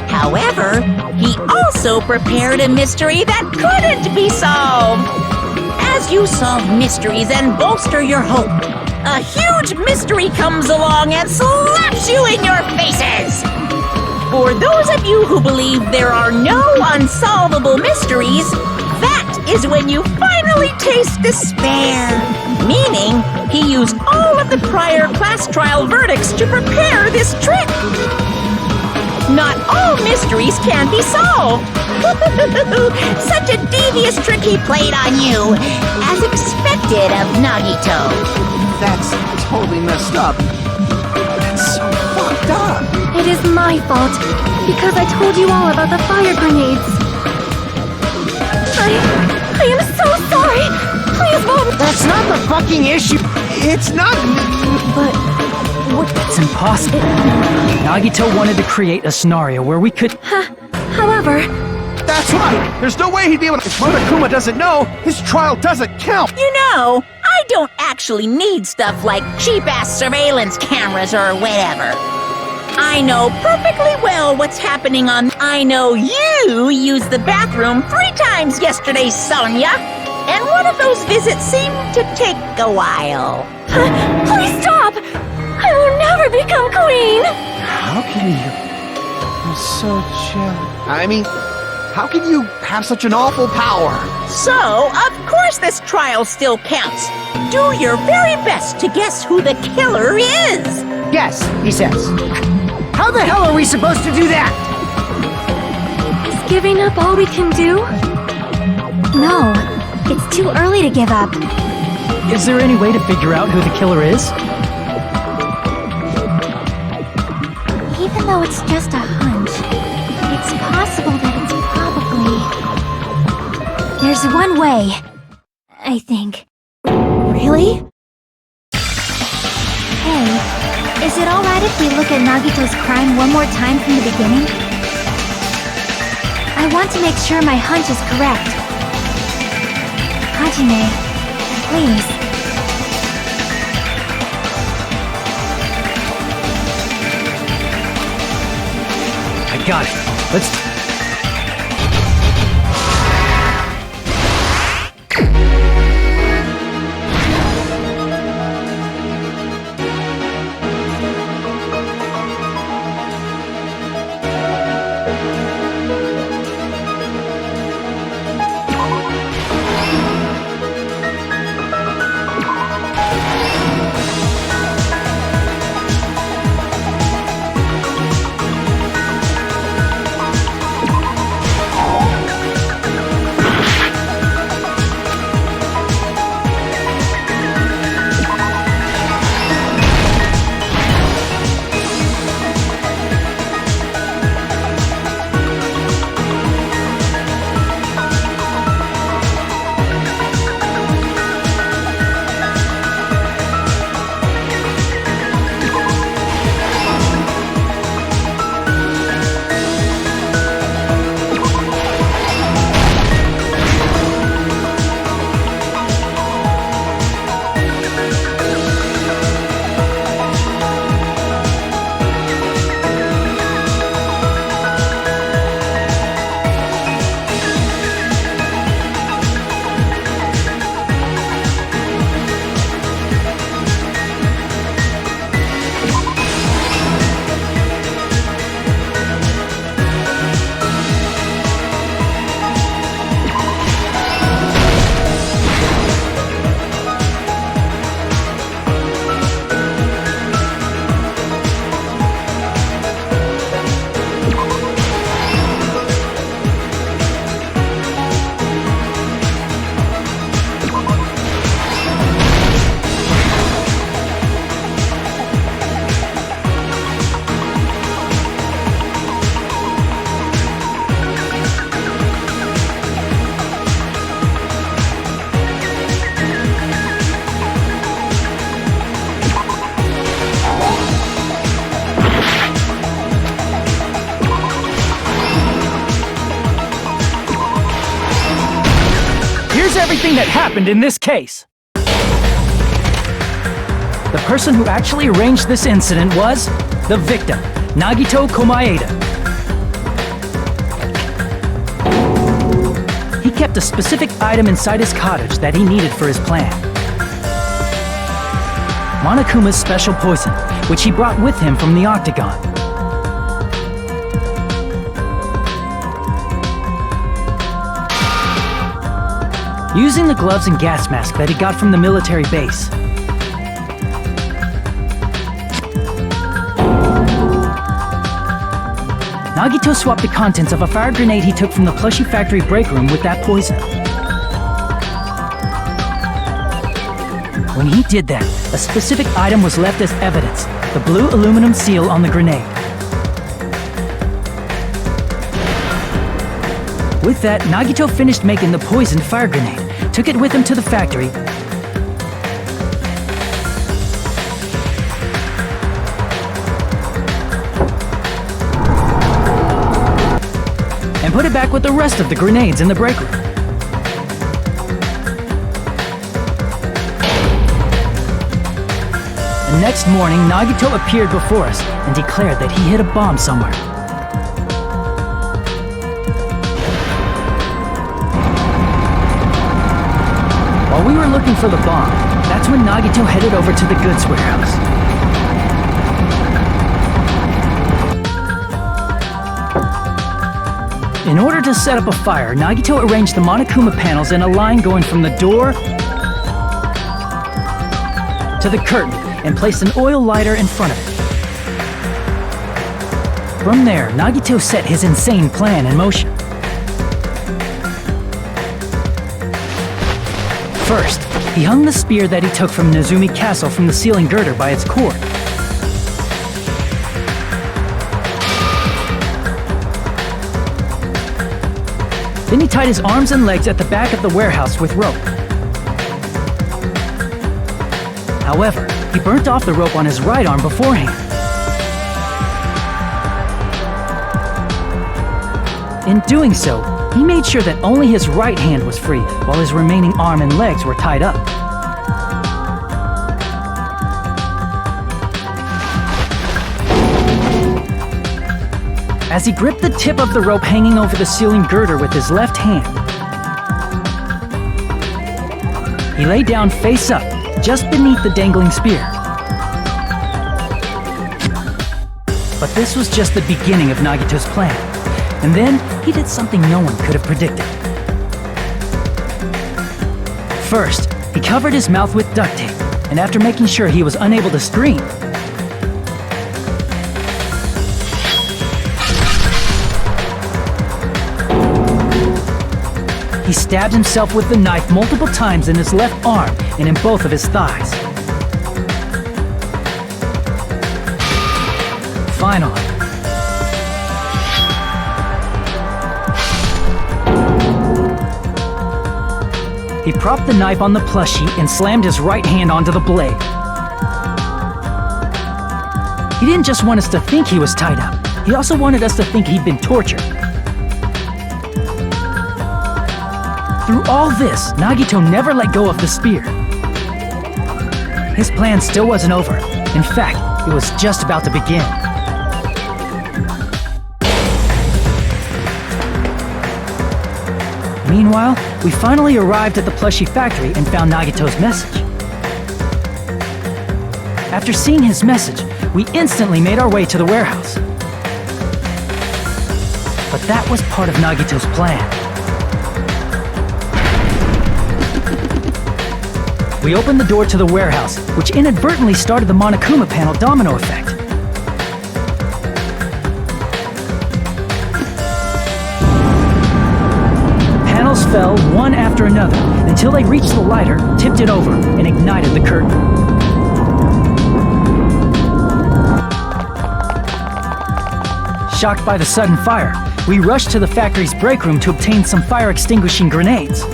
However, he also prepared a mystery that couldn't be solved. As you solve mysteries and bolster your hope, a huge mystery comes along and slaps you in your faces. For those of you who believe there are no unsolvable mysteries, that is when you finally taste despair. Meaning, he used all of the prior class trial verdicts to prepare this trick. Not all mysteries can be solved. Such a devious trick he played on you, as expected of Nagito.
That's totally messed up. That's so fucked up.
It is my fault, because I told you all about the fire grenades. I am so sorry! Please, Mom!
That's not the fucking issue.
It's not.
But...
It's impossible. Nagito wanted to create a scenario where we could...
However...
That's right. There's no way he'd be able to. If Monokuma doesn't know, his trial doesn't count.
You know, I don't actually need stuff like cheap-ass surveillance cameras or whatever. I know perfectly well what's happening on. I know you used the bathroom 3 times yesterday, Sonia. And one of those visits seemed to take a while.
Please stop! I will never become queen!
How can you? I'm so jealous. I mean, how can you have such an awful power?
So, of course this trial still counts. Do your very best to guess who the killer is.
Yes, he says. How the hell are we supposed to do that?
Is giving up all we can do?
No, it's too early to give up.
Is there any way to figure out who the killer is?
Even though it's just a hunch, it's possible that it's probably... There's one way, I think.
Really?
Hey, is it alright if we look at Nagito's crime one more time from the beginning? I want to make sure my hunch is correct. Hajime, please.
I got it. Let's... Everything that happened in this case. The person who actually arranged this incident was the victim, Nagito Komaeda. He kept a specific item inside his cottage that he needed for his plan. Monokuma's special poison, which he brought with him from the Octagon. Using the gloves and gas mask that he got from the military base. Nagito swapped the contents of a fire grenade he took from the plushie factory break room with that poison. When he did that, a specific item was left as evidence, the blue aluminum seal on the grenade. With that, Nagito finished making the poisoned fire grenade, took it with him to the factory, and put it back with the rest of the grenades in the break room. The next morning, Nagito appeared before us and declared that he hid a bomb somewhere. While we were looking for the bomb, that's when Nagito headed over to the goods warehouse. In order to set up a fire, Nagito arranged the Monokuma panels in a line going from the door to the curtain and placed an oil lighter in front of it. From there, Nagito set his insane plan in motion. First, he hung the spear that he took from Nezumi Castle from the ceiling girder by its cord. Then he tied his arms and legs at the back of the warehouse with rope. However, he burnt off the rope on his right arm beforehand. In doing so, he made sure that only his right hand was free, while his remaining arm and legs were tied up. As he gripped the tip of the rope hanging over the ceiling girder with his left hand, he lay down face up, just beneath the dangling spear. But this was just the beginning of Nagito's plan. And then, he did something no one could have predicted. First, he covered his mouth with duct tape, and after making sure he was unable to scream, he stabbed himself with the knife multiple times in his left arm and in both of his thighs. Finally, he propped the knife on the plushie and slammed his right hand onto the blade. He didn't just want us to think he was tied up, he also wanted us to think he'd been tortured. Through all this, Nagito never let go of the spear. His plan still wasn't over. In fact, it was just about to begin. Meanwhile, we finally arrived at the plushie factory and found Nagito's message. After seeing his message, we instantly made our way to the warehouse. But that was part of Nagito's plan. We opened the door to the warehouse, which inadvertently started the Monokuma panel domino effect. Panels fell one after another until they reached the lighter, tipped it over, and ignited the curtain. Shocked by the sudden fire, we rushed to the factory's break room to obtain some fire-extinguishing grenades.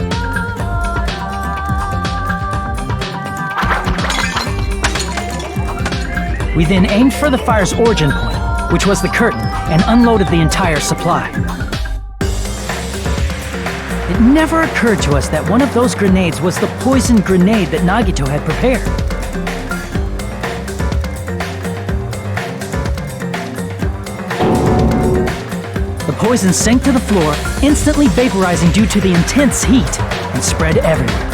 We then aimed for the fire's origin point, which was the curtain, and unloaded the entire supply. It never occurred to us that one of those grenades was the poison grenade that Nagito had prepared. The poison sank to the floor, instantly vaporizing due to the intense heat, and spread everywhere.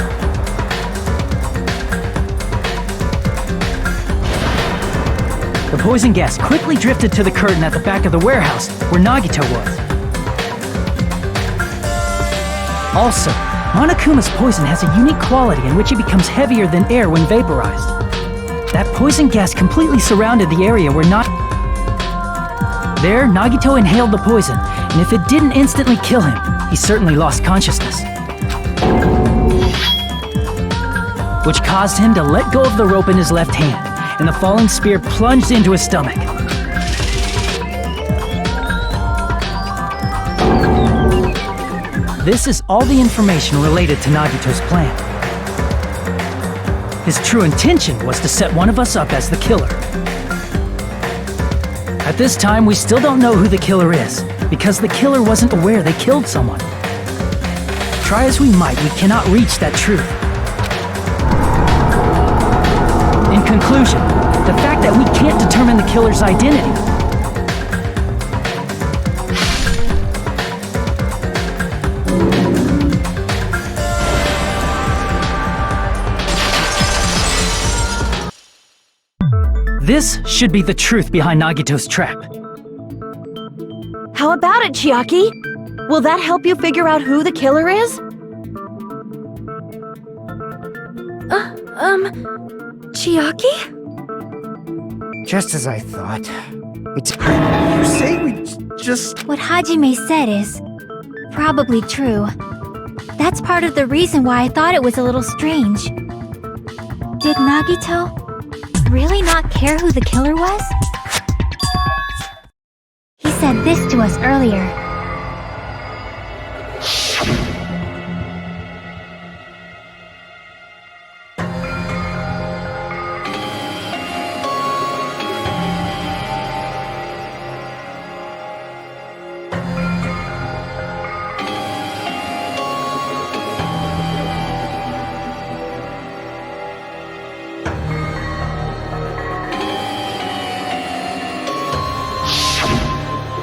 The poison gas quickly drifted to the curtain at the back of the warehouse, where Nagito was. Also, Monokuma's poison has a unique quality in which it becomes heavier than air when vaporized. That poison gas completely surrounded the area where There, Nagito inhaled the poison, and if it didn't instantly kill him, he certainly lost consciousness. Which caused him to let go of the rope in his left hand, and the falling spear plunged into his stomach. This is all the information related to Nagito's plan. His true intention was to set one of us up as the killer. At this time, we still don't know who the killer is, because the killer wasn't aware they killed someone. Try as we might, we cannot reach that truth. In foregone conclusion. The fact that we can't determine the killer's identity. This should be the truth behind Nagito's trap.
How about it, Chiaki? Will that help you figure out who the killer is?
Chiaki?
Just as I thought. It's
You say we just...
What Hajime said is probably true. That's part of the reason why I thought it was a little strange. Did Nagito really not care who the killer was? He said this to us earlier.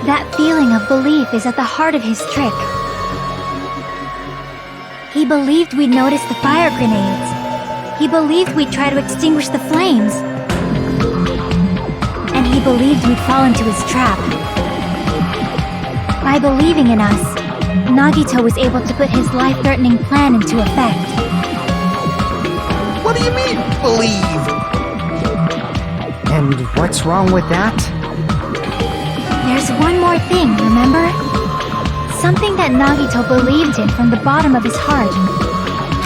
That feeling of belief is at the heart of his trick. He believed we'd notice the fire grenades. He believed we'd try to extinguish the flames. And he believed we'd fall into his trap. By believing in us, Nagito was able to put his life-threatening plan into effect.
What do you mean, believe?
And what's wrong with that?
There's one more thing, remember? Something that Nagito believed in from the bottom of his heart.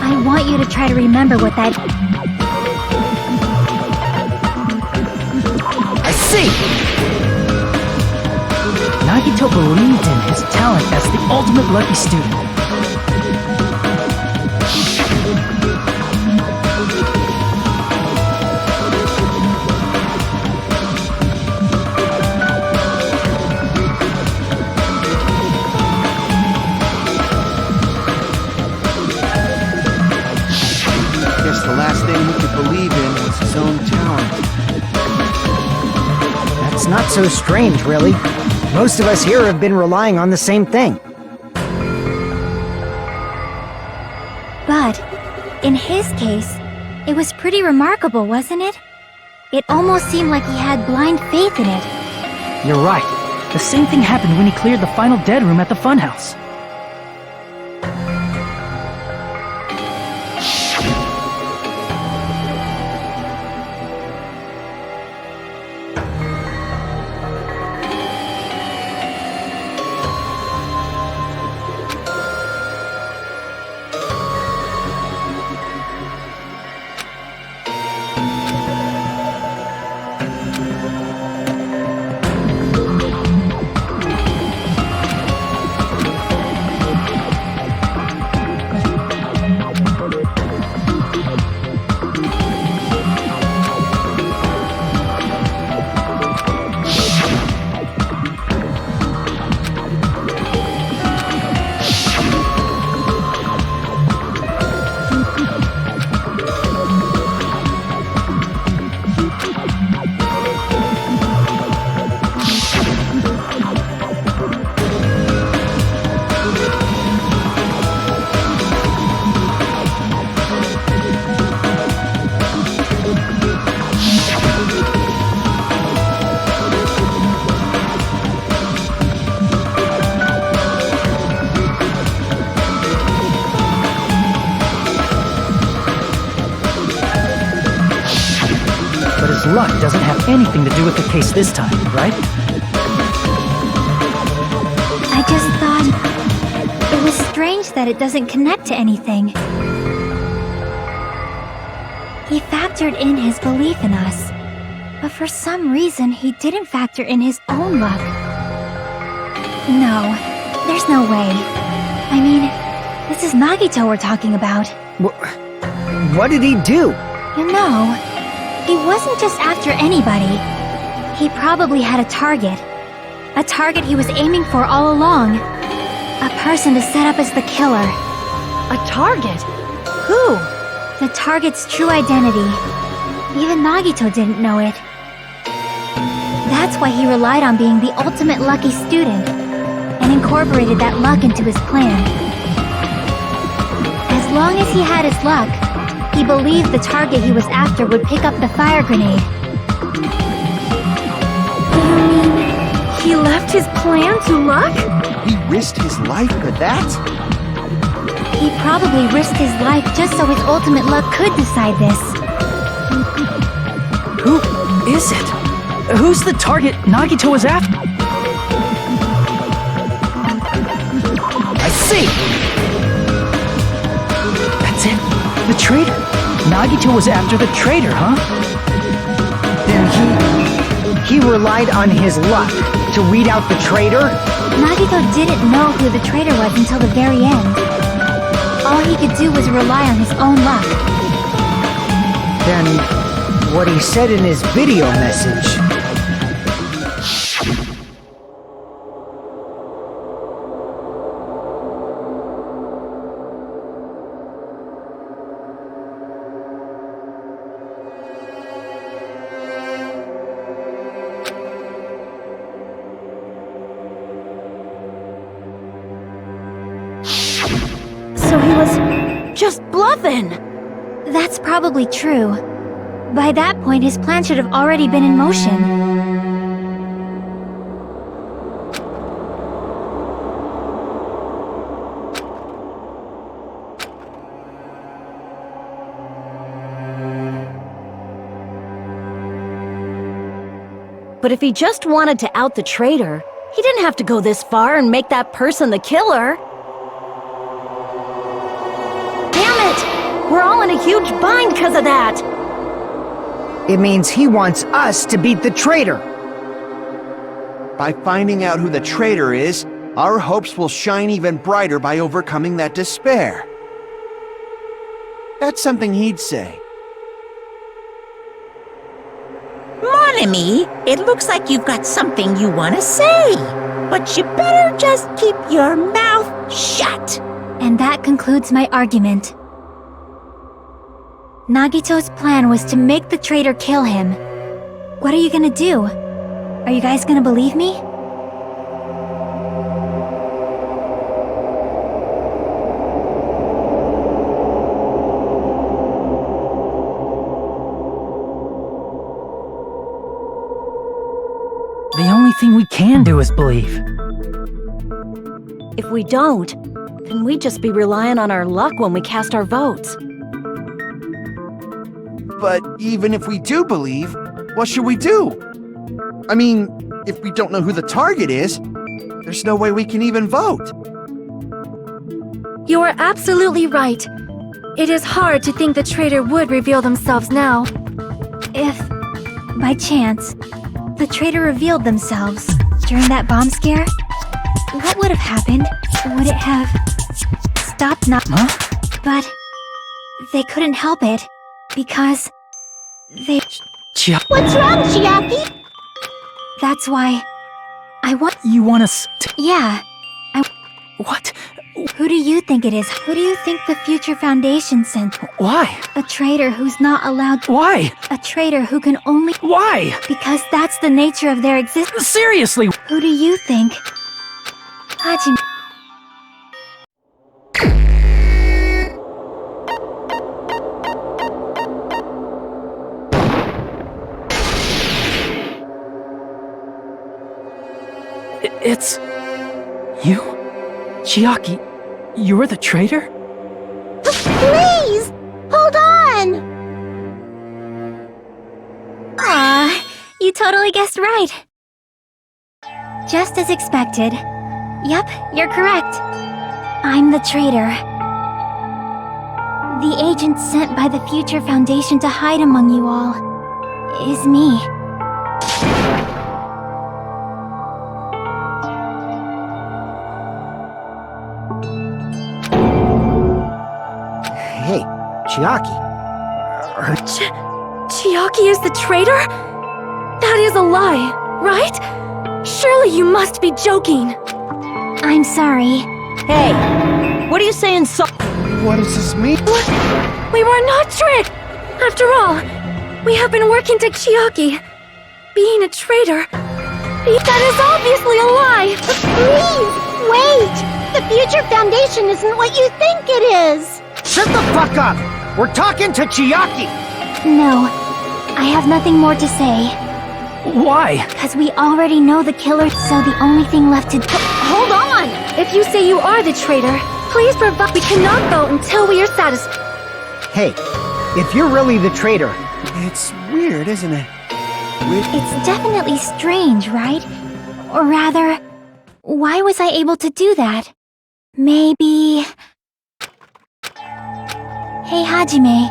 I want you to try to remember what that...
I see!
Nagito believed in his talent as the ultimate lucky student.
The last thing he could believe in was his own talent.
That's not so strange, really. Most of us here have been relying on the same thing.
But, in his case, it was pretty remarkable, wasn't it? It almost seemed like he had blind faith in it.
You're right. The same thing happened when he cleared the final dead room at the funhouse. Luck doesn't have anything to do with the case this time, right?
I just thought it was strange that it doesn't connect to anything. He factored in his belief in us, but for some reason he didn't factor in his own luck. No, there's no way. I mean, this is Nagito we're talking about.
What did he do?
You know, he wasn't just after anybody. He probably had a target. A target he was aiming for all along. A person to set up as the killer.
A target? Who?
The target's true identity. Even Nagito didn't know it. That's why he relied on being the ultimate lucky student, and incorporated that luck into his plan. As long as he had his luck, he believed the target he was after would pick up the fire grenade.
You mean he left his plan to luck?
He risked his life for that?
He probably risked his life just so his ultimate luck could decide this.
Who is it? Who's the target Nagito was after? I see! That's it. The traitor. Nagito was after the traitor, huh?
Then he relied on his luck to weed out the traitor?
Nagito didn't know who the traitor was until the very end. All he could do was rely on his own luck.
Then what he said in his video message.
So he was just bluffing.
That's probably true. By that point, his plan should have already been in motion.
But if he just wanted to out the traitor, he didn't have to go this far and make that person the killer. Damn it! We're all in a huge bind because of that!
It means he wants us to beat the traitor.
By finding out who the traitor is, our hopes will shine even brighter by overcoming that despair. That's something he'd say.
Mon ami, it looks like you've got something you want to say. But you better just keep your mouth shut.
And that concludes my argument. Nagito's plan was to make the traitor kill him. What are you gonna do? Are you guys gonna believe me?
The only thing we can do is believe.
If we don't, then we'd just be relying on our luck when we cast our votes.
But even if we do believe, what should we do? I mean, if we don't know who the target is, there's no way we can even vote.
You are absolutely right. It is hard to think the traitor would reveal themselves now.
If, by chance, the traitor revealed themselves during that bomb scare, what would have happened? Would it have stopped
Huh?
But they couldn't help it because they.
What's wrong, Chiaki?
That's why I want.
You want us to...
Yeah.
What?
Who do you think it is? Who do you think the Future Foundation sent?
Why?
A traitor who's not allowed.
Why?
A traitor who can only.
Why?
Because that's the nature of their existence.
Seriously!
Who do you think? Hajime.
It's... you? Chiaki, you're the traitor?
Please! Hold on!
Aw, you totally guessed right. Just as expected. Yep, you're correct. I'm the traitor. The agent sent by the Future Foundation to hide among you all is me.
Hey, Chiaki.
Chiaki is the traitor? That is a lie, right? Surely you must be joking.
I'm sorry.
Hey, what are you saying
What does this mean?
We were not tricked! After all, We have been working to Chiaki. Being a traitor. That is obviously a lie.
Please, wait! The Future Foundation isn't what you think it is!
Shut the fuck up! We're talking to Chiaki!
No, I have nothing more to say.
Why?
Because we already know the killer, so the only thing left to do.
Hold on! If you say you are the traitor, please provide. We cannot vote until we are satisfied.
Hey, if you're really the traitor,
It's weird, isn't it?
It's definitely strange, right? Or rather, why was I able to do that? Maybe... Hey, Hajime.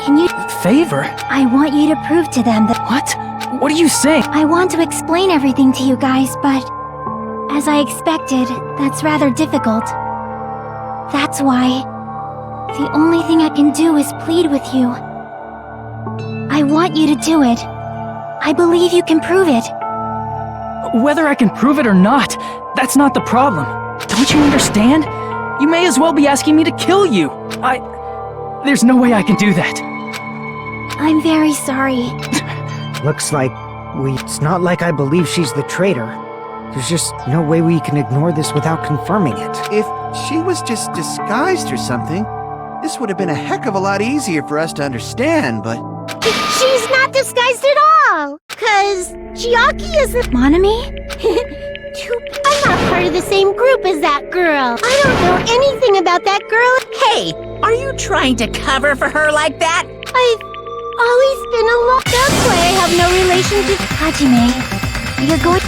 Can you...
Favor?
I want you to prove to them that...
What? What are you saying?
I want to explain everything to you guys, but... As I expected, that's rather difficult. That's why... The only thing I can do is plead with you. I want you to do it. I believe you can prove it.
Whether I can prove it or not, that's not the problem. Don't you understand? You may as well be asking me to kill you. There's no way I can do that.
I'm very sorry.
looks like it's not like I believe she's the traitor. There's just no way we can ignore this without confirming it.
If she was just disguised or something, this would have been a heck of a lot easier for us to understand, but...
She's not disguised at all! 'Cause Chiaki isn't...
Monami?
I'm not part of the same group as that girl. I don't know anything about that girl.
Hey, are you trying to cover for her like that?
I've always been alone. That's why I have no relation to
Hajime, you're going...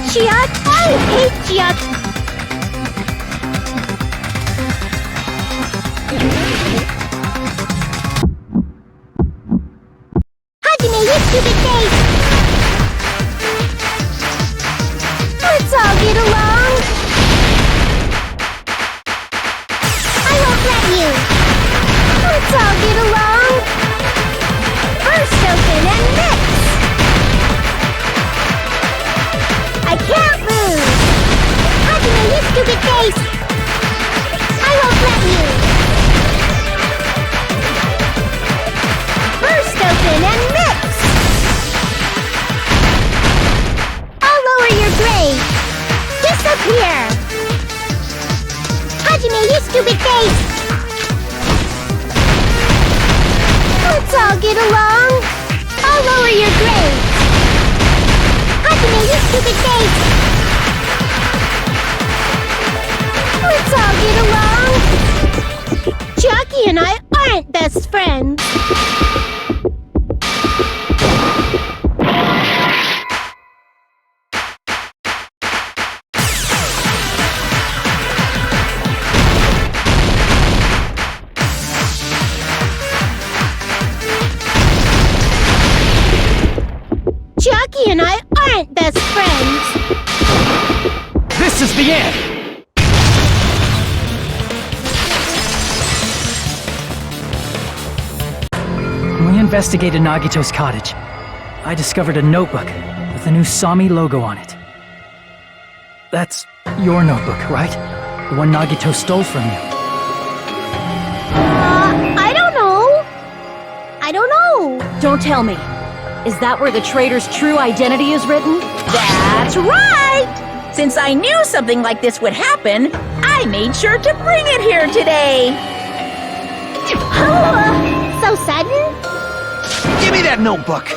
Chiaki. I hate Chiaki. Hajime, you stupid face! Let's all get along! I won't let you! Let's all get along! Burst open and mix! I can't lose! Hajime, you stupid face! I won't let you! Burst open and mix! I'll lower your grade! Disappear! Hajime, you stupid face! Let's all get along! I'll lower your grade! Hajime, you stupid face! Let's all get along! Chiaki and I aren't best friends! Chiaki and I aren't best friends!
This is the end! When we investigated Nagito's cottage, I discovered a notebook with the new Sami logo on it. That's your notebook, right? The one Nagito stole from you.
I don't know. I don't know.
Don't tell me. Is that where the traitor's true identity is written?
That's right! Since I knew something like this would happen, I made sure to bring it here today!
So sudden?
Give me that notebook!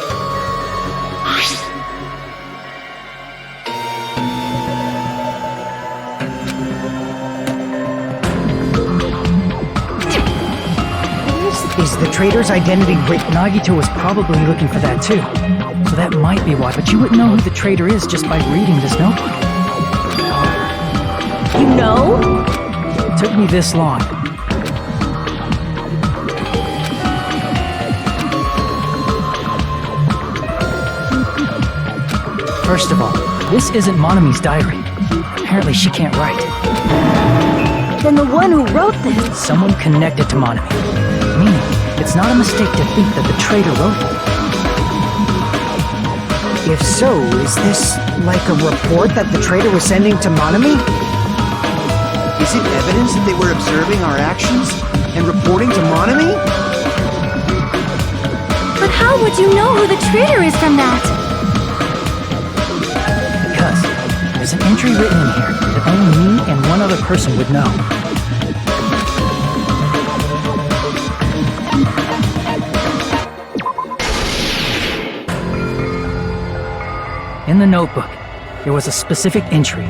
Is the traitor's identity written?
Nagito was probably looking for that too. So that might be why, but you wouldn't know who the traitor is just by reading this notebook.
You know?
It took me this long. First of all, this isn't Monami's diary. Apparently she can't write.
Then the one who wrote this...
Someone connected to Monami. Meaning, it's not a mistake to think that the traitor wrote it.
If so, is this like a report that the traitor was sending to Monami?
Is it evidence that they were observing our actions and reporting to Monami?
How would you know who the traitor is from that?
Because there's an entry written in here that only me and one other person would know. In the notebook, there was a specific entry.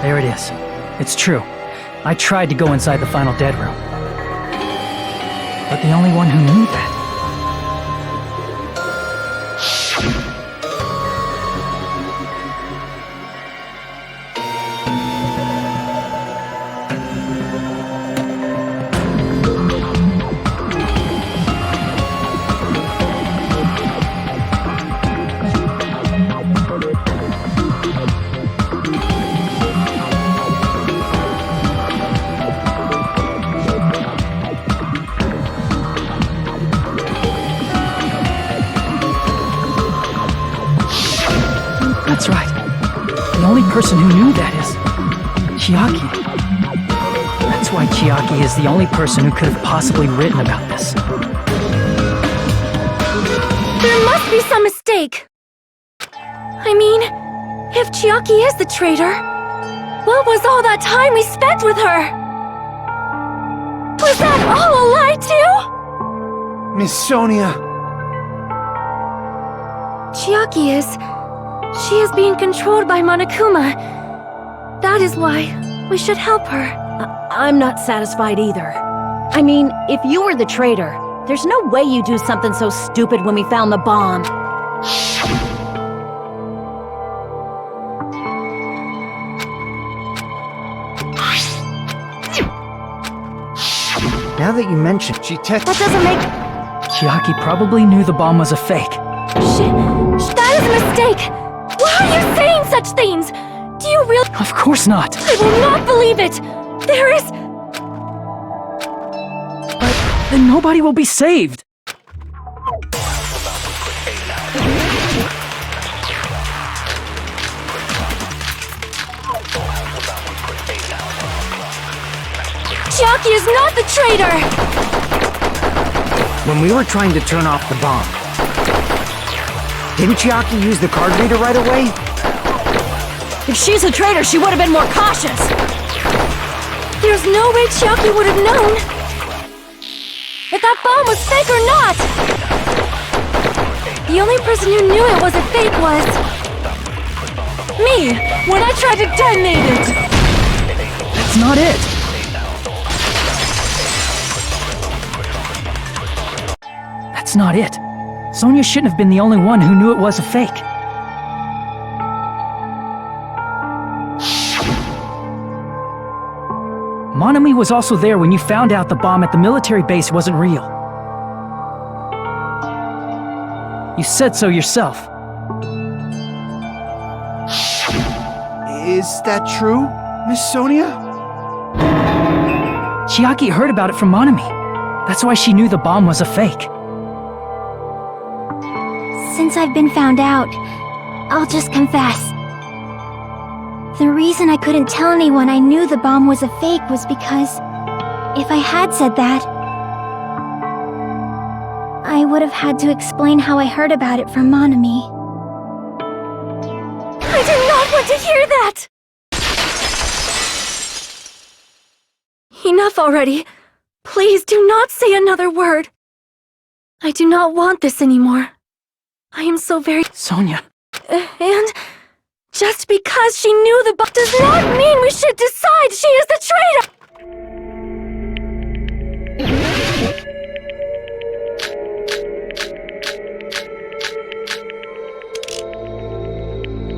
There it is. It's true. I tried to go inside the final dead room. But the only one who knew that That's right. The only person who knew that is Chiaki. That's why Chiaki is the only person who could have possibly written about this.
There must be some mistake. I mean, if Chiaki is the traitor, what was all that time we spent with her? Was that all a lie too?
Miss Sonia.
Chiaki is... She is being controlled by Monokuma. That is why we should help her.
I'm not satisfied either. I mean, if you were the traitor, there's no way you'd do something so stupid when we found the bomb.
Now that you mention,
That doesn't make...
Chiaki probably knew the bomb was a fake.
That is a mistake! Why are you saying such things? Do you really...
Of course not.
I will not believe it! There is...
But then nobody will be saved.
Chiaki is not the traitor!
when we were trying to turn off the bomb, didn't Chiaki use the card reader right away?
If she's a traitor, she would have been more cautious.
There's no way Chiaki would have known if that bomb was fake or not! The only person who knew it was a fake was... me, when I tried to detonate it!
That's not it. That's not it. Sonia shouldn't have been the only one who knew it was a fake. Monami was also there when you found out the bomb at the military base wasn't real. You said so yourself.
Is that true, Miss Sonia?
Chiaki heard about it from Monami. That's why she knew the bomb was a fake.
Since I've been found out, I'll just confess. The reason I couldn't tell anyone I knew the bomb was a fake was because if I had said that, I would have had to explain how I heard about it from Monami.
I do not want to hear that! Enough already. Please do not say another word. I do not want this anymore. I am so very...
Sonia.
And just because she knew the bomb does not mean we should decide she is the traitor!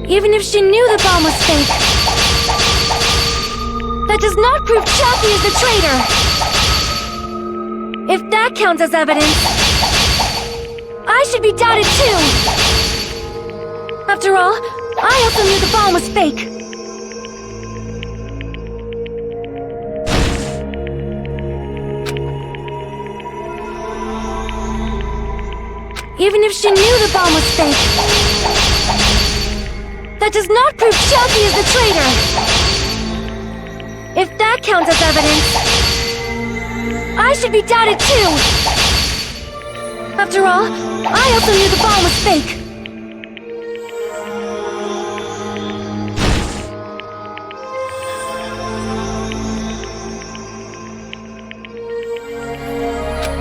Even if she knew the bomb was fake, that does not prove Chiaki is the traitor! If that counts as evidence, I should be doubted too! After all, I also knew the bomb was fake! Even if she knew the bomb was fake, that does not prove Chiaki is the traitor. If that counts as evidence, I should be doubted too. After all, I also knew the bomb was fake.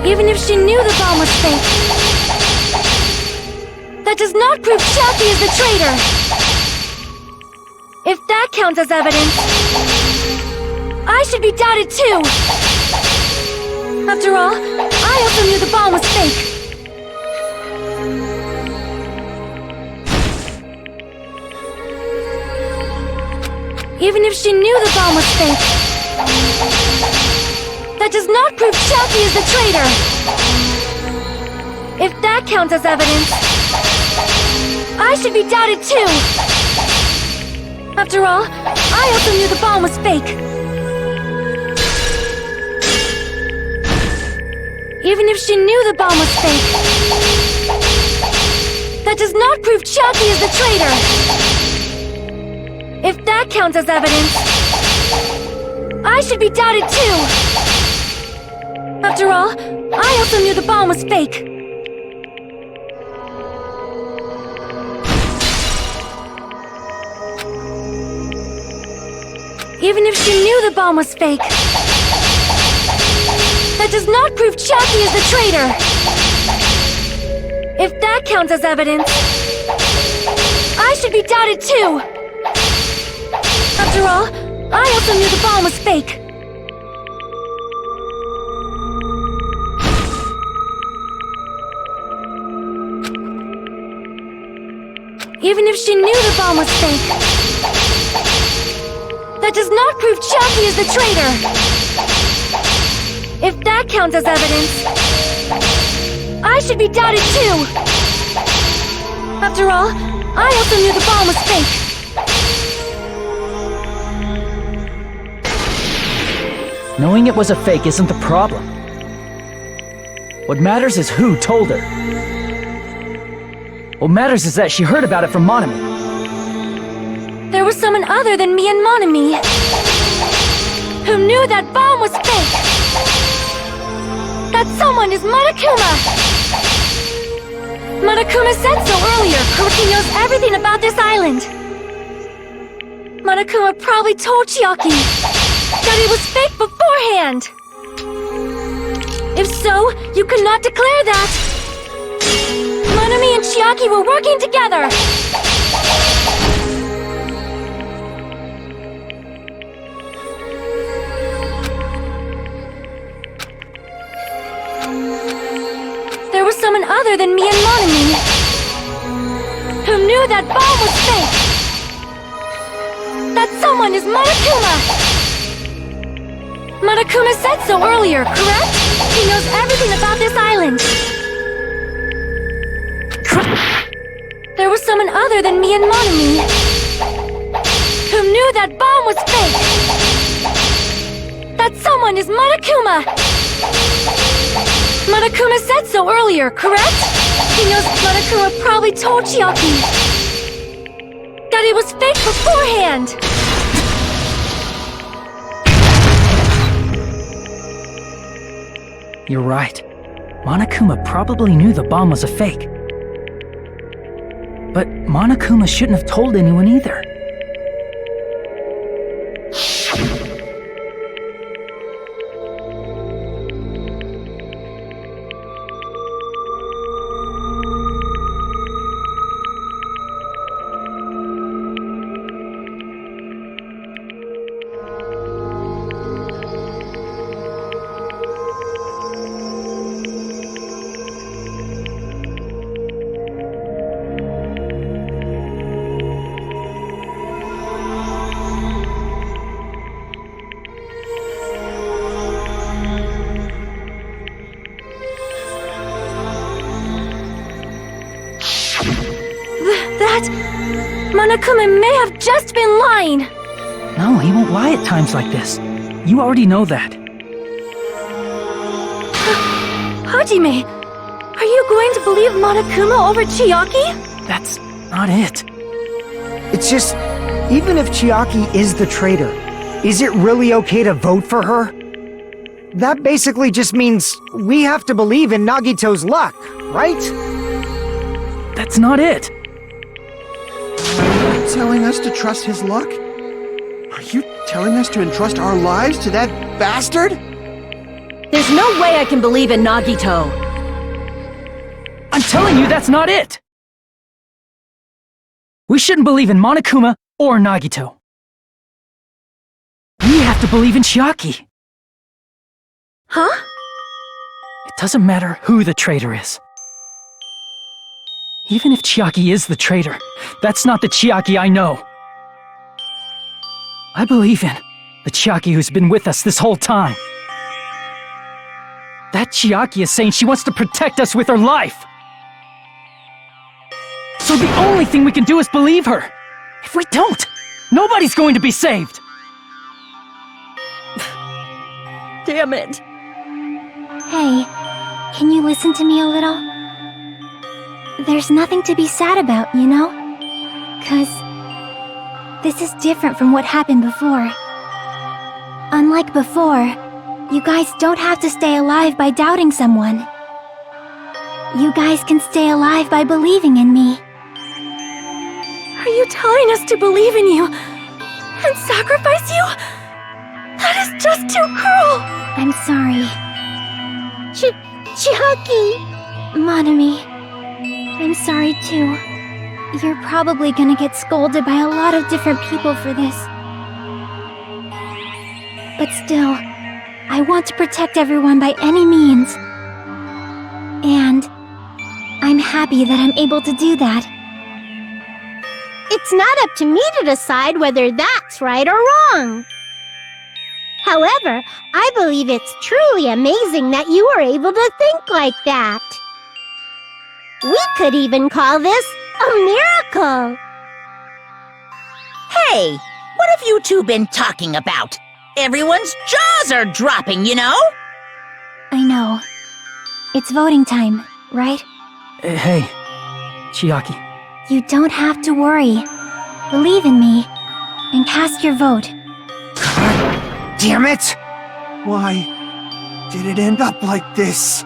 Even if she knew the bomb was fake, that does not prove Chiaki is the traitor. If that counts as evidence, I should be doubted too. After all, I also knew the bomb was fake. Even if she knew the bomb was fake, that does not prove Chiaki is the traitor. If that counts as evidence, I should be doubted too. After all, I also knew the bomb was fake. Even if she knew the bomb was fake, that does not prove Chiaki is the traitor. If that counts as evidence, I should be doubted too. After all, I also knew the bomb was fake. Even if she knew the bomb was fake, that does not prove Chiaki is the traitor. If that counts as evidence, I should be doubted too. After all, I also knew the bomb was fake. Even if she knew the bomb was fake, that does not prove Chiaki is the traitor. If that counts as evidence, I should be doubted too. After all, I also knew the bomb was fake.
Knowing it was a fake isn't the problem. What matters is who told her. What matters is that she heard about it from Monami.
There was someone other than me and Monami who knew that bomb was fake. That someone is Monokuma. Monokuma said so earlier. Kuroki knows everything about this island. Monokuma probably told Chiaki that it was fake beforehand. If so, you could not declare that. Monami and Chiaki were working together. There was someone other than me and Monami who knew that bomb was fake. That someone is Monokuma. Monokuma said so earlier, correct? He knows everything about this island. There was someone other than me and Monami who knew that bomb was fake. That someone is Monokuma. Monokuma said so earlier, correct? He knows Monokuma probably told Chiaki that it was fake beforehand.
You're right. Monokuma probably knew the bomb was a fake. But Monokuma shouldn't have told anyone either.
Monokuma may have just been lying.
No, he won't lie at times like this. You already know that.
Hajime, are you you going to believe Monokuma over Chiaki?
That's not it.
It's just, even if Chiaki is the traitor, is it really okay to vote for her? That basically just means we have to believe in Nagito's luck, right?
That's not it.
Are you telling us to trust his luck? Are you telling us to entrust our lives to that bastard?
There's no way I can believe in Nagito.
I'm telling you that's not it! We shouldn't believe in Monokuma or Nagito. We have to believe in Chiaki.
Huh?
It doesn't matter who the traitor is. Even if Chiaki is the traitor, that's not the Chiaki I know. I believe in the Chiaki who's been with us this whole time. That Chiaki is saying she wants to protect us with her life. So the only thing we can do is believe her. If we don't, nobody's going to be saved.
Damn it.
Hey, can you listen to me a little? There's nothing to be sad about, you know? 'Cause this is different from what happened before. Unlike before, you guys don't have to stay alive by doubting someone. You guys can stay alive by believing in me.
Are you telling us to believe in you and sacrifice you? That is just too cruel!
I'm sorry.
Chiaki!
Monami, I'm sorry too. You're probably gonna get scolded by a lot of different people for this. But still, I want to protect everyone by any means. And I'm happy that I'm able to do that.
It's not up to me to decide whether that's right or wrong. However, I believe it's truly amazing that you were able to think like that. We could even call this a miracle.
Hey, what have you two been talking about? Everyone's jaws are dropping, you know?
I know. It's voting time, right?
Hey, Chiaki.
You don't have to worry. Believe in me and cast your vote.
Damn it!
Why did it end up like this?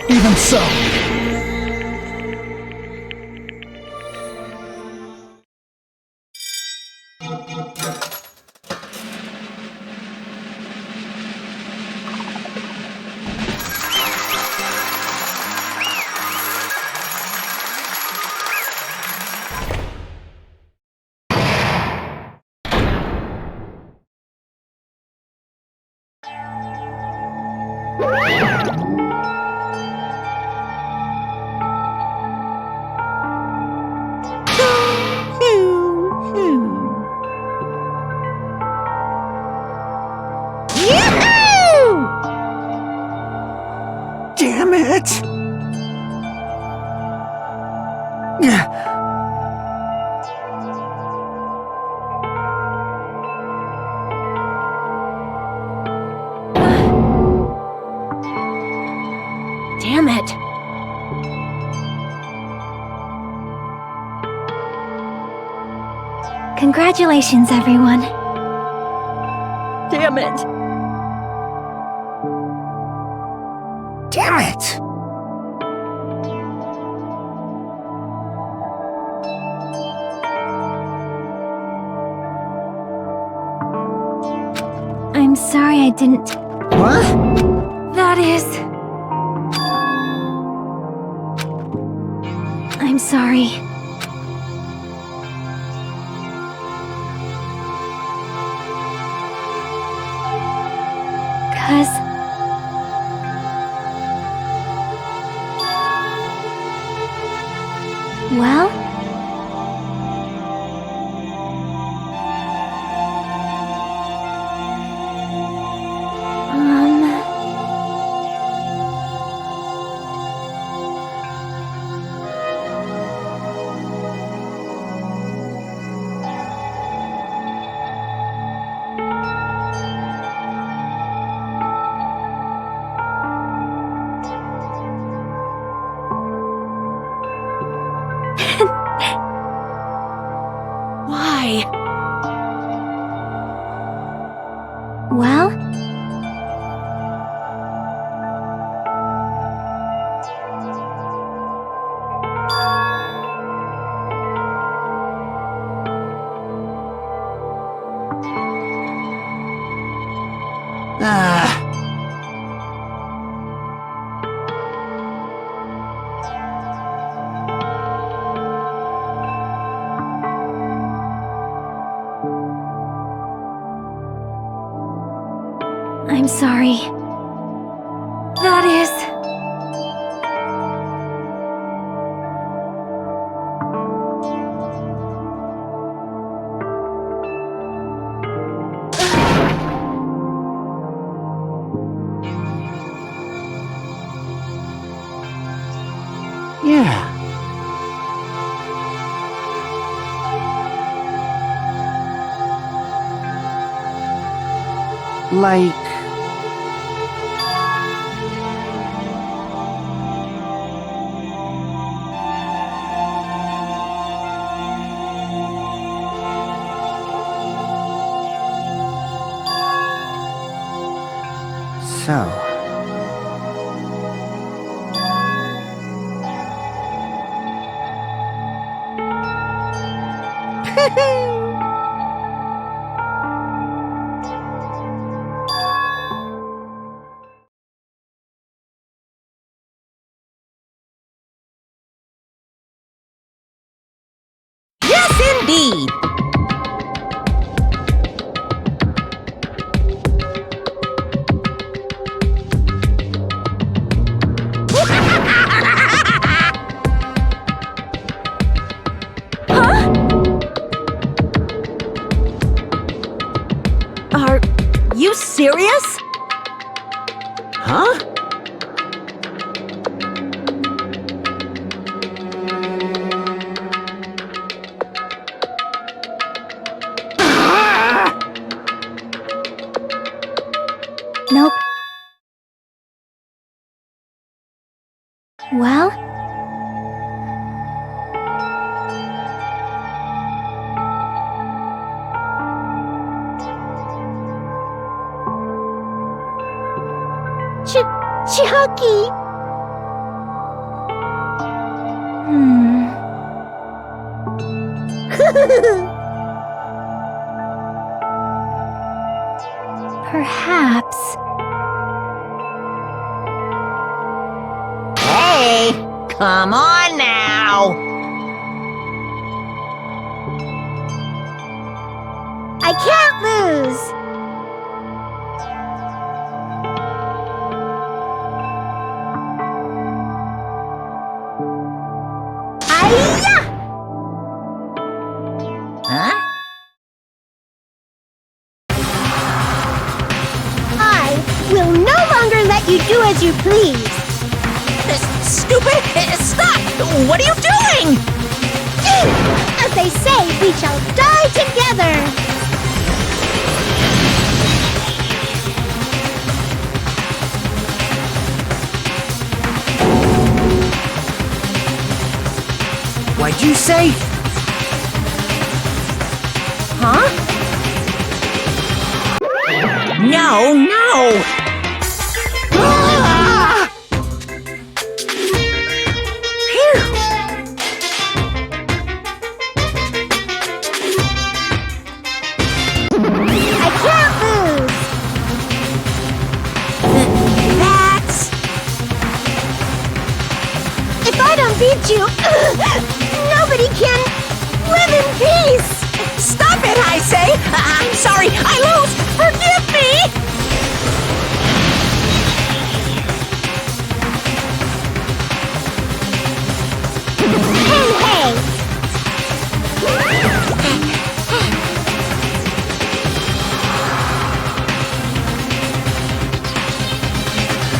Even so.
Damn it!
Damn it.
Congratulations, everyone.
Damn it.
Damn it!
I'm sorry I didn't...
What?
That is... I'm sorry. Well?
Why?
Well? I'm sorry. That is...
Yeah. Like... So...
Yes, indeed.
Are you serious?
Huh?
Nope. Well?
Chucky!
Perhaps...
Hey, come on now.
I can't lose! Hi-ya!
Huh?
I will no longer let you do as you please!
Stupid! Stop! What are you doing?
As they say, we shall die together!
What'd you say?
no, no!
Ah!
Phew!
I can't lose!
That's...
If I don't beat you, nobody can live in peace!
Stop it, I say! I'm sorry, I lose! Forgive me!
Hey, hey!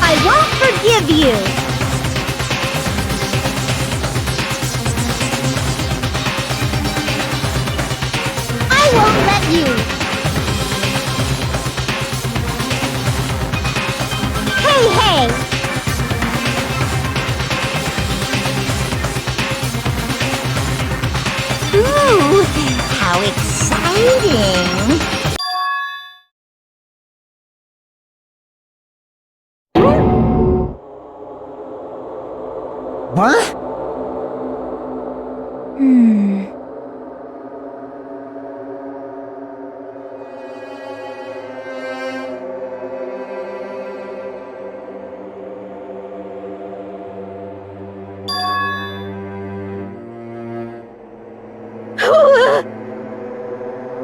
I won't forgive you! I won't let you! Hey, hey!
Ooh, how exciting!
What?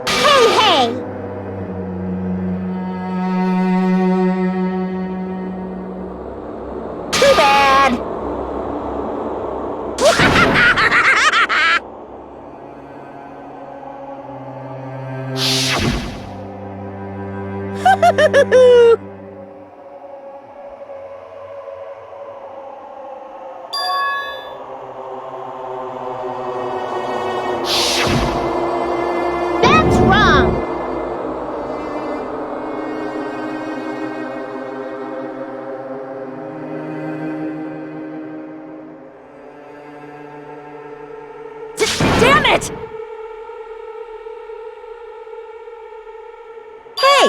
Hey, hey!
Too bad!
That's wrong!
Damn it!
Hey,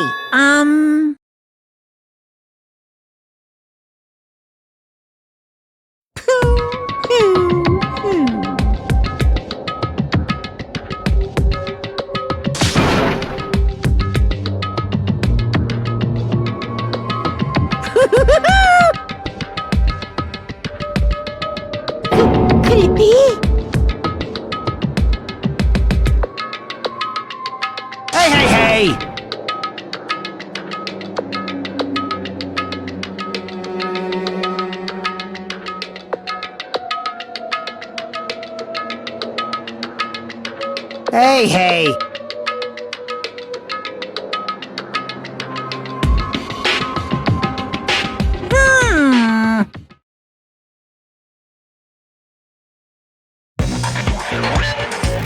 Could it be?
Hey, hey, hey! Hey, hey!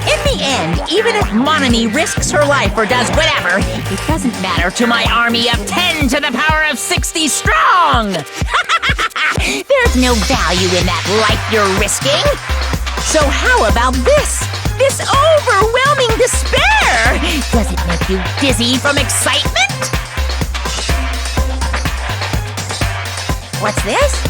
In the end, even if Monami risks her life or does whatever, it doesn't matter to my army of 10 to the power of 60 strong! There's no value in that life you're risking! So how about this? This overwhelming despair! Does it make you dizzy from excitement? What's this?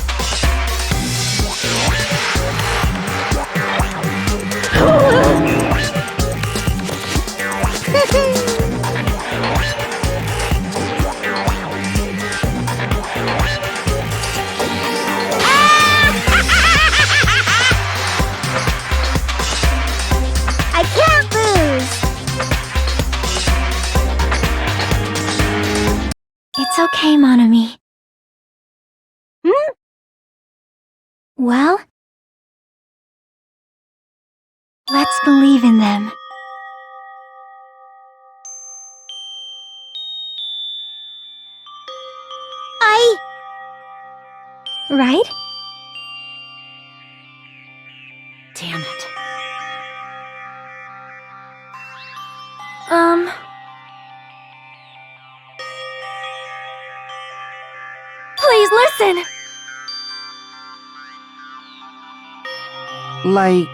I can't lose!
It's okay, Monami. Well, let's believe in them. Right?
Damn it.
Please listen!
Like...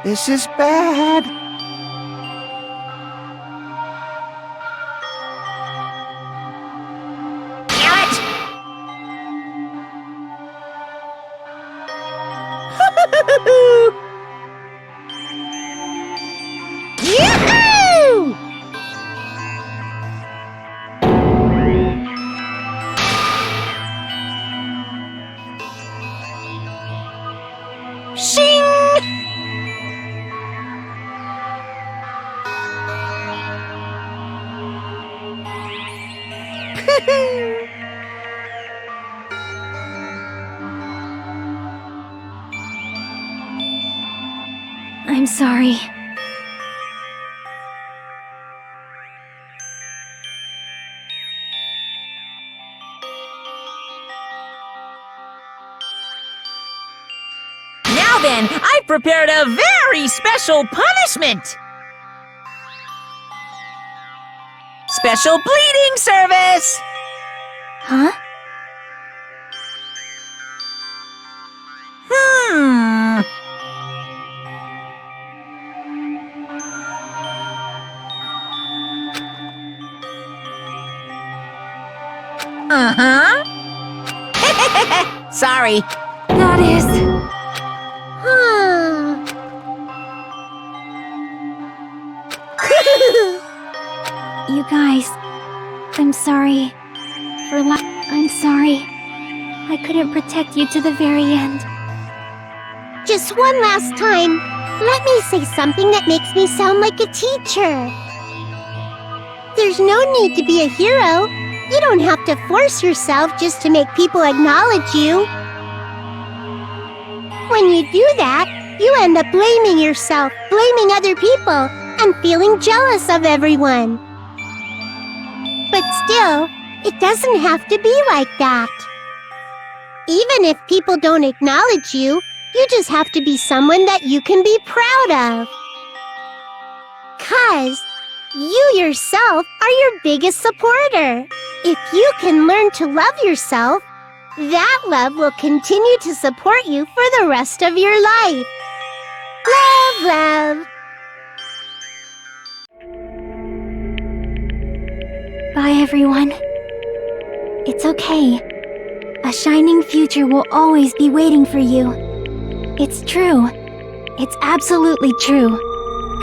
This is bad.
Yoo-hoo! Shing!
I'm sorry.
Now then, I've prepared a very special punishment. Special bleeding service.
Huh?
Uh-huh. Sorry.
That is...
Huh.
You guys... I'm sorry. I'm sorry. I couldn't protect you to the very end.
Just one last time, let me say something that makes me sound like a teacher. There's no need to be a hero. You don't have to force yourself just to make people acknowledge you. When you do that, you end up blaming yourself, blaming other people, and feeling jealous of everyone. But still, it doesn't have to be like that. Even if people don't acknowledge you, you just have to be someone that you can be proud of. 'Cause you yourself are your biggest supporter. If you can learn to love yourself, that love will continue to support you for the rest of your life. Love, love.
Bye, everyone. It's okay. A shining future will always be waiting for you. It's true. It's absolutely true.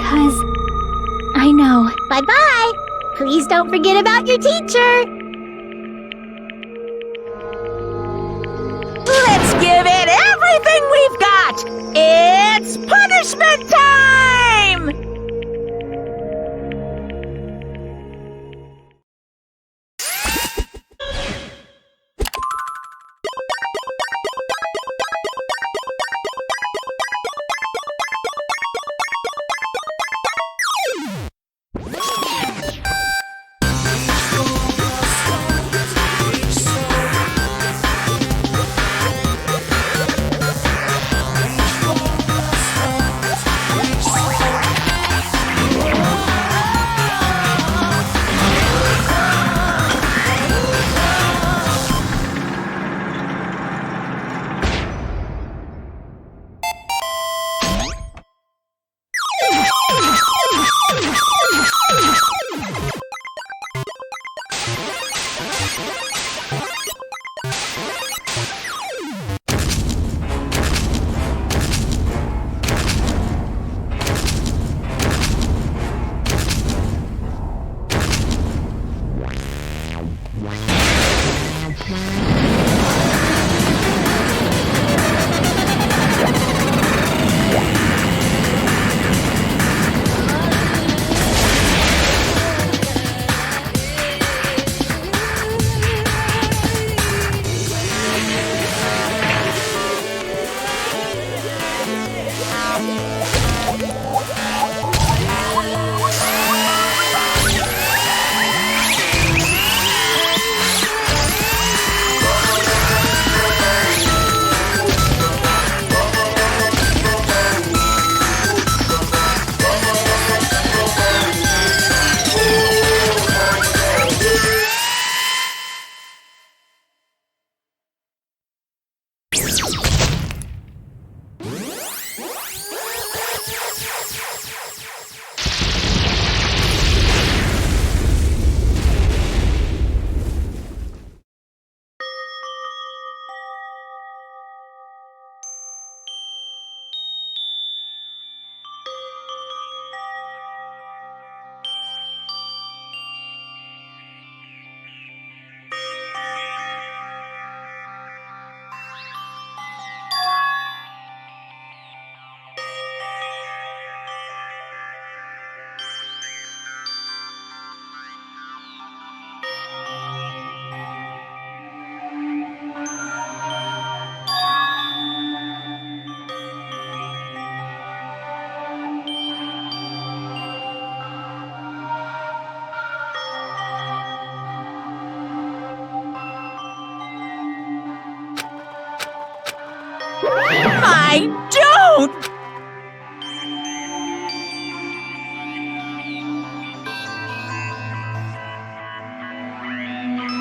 'Cause I know.
Bye-bye. Please don't forget about your teacher.
Let's give it everything we've got! It's punishment time!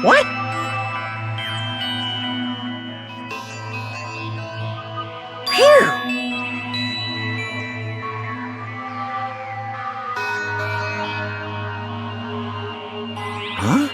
What? Phew!
Huh?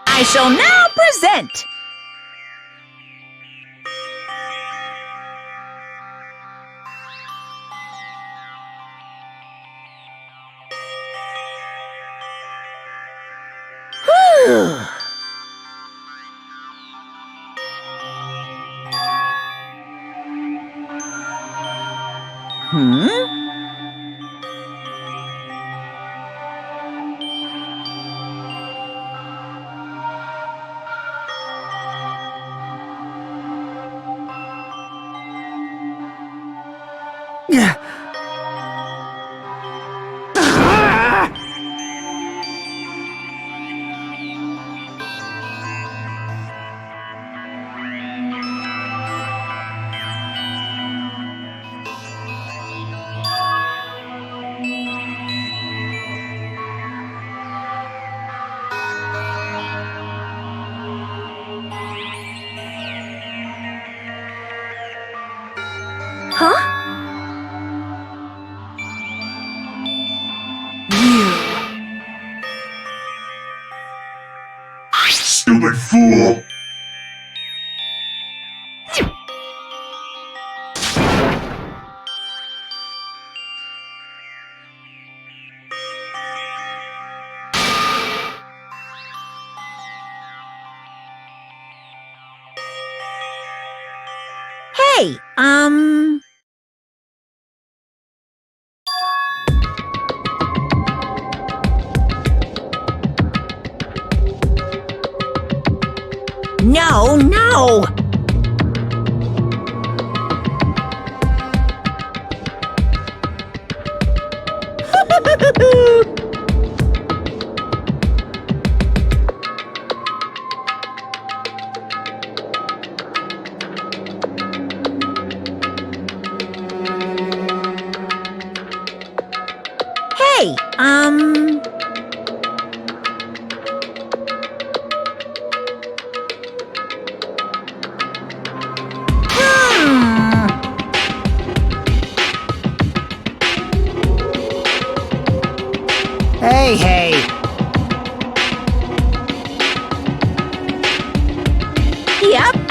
I shall now present. Whew.
Huh?
Stupid fool!
Hey, No, no! Hey,
Hey.
Yep.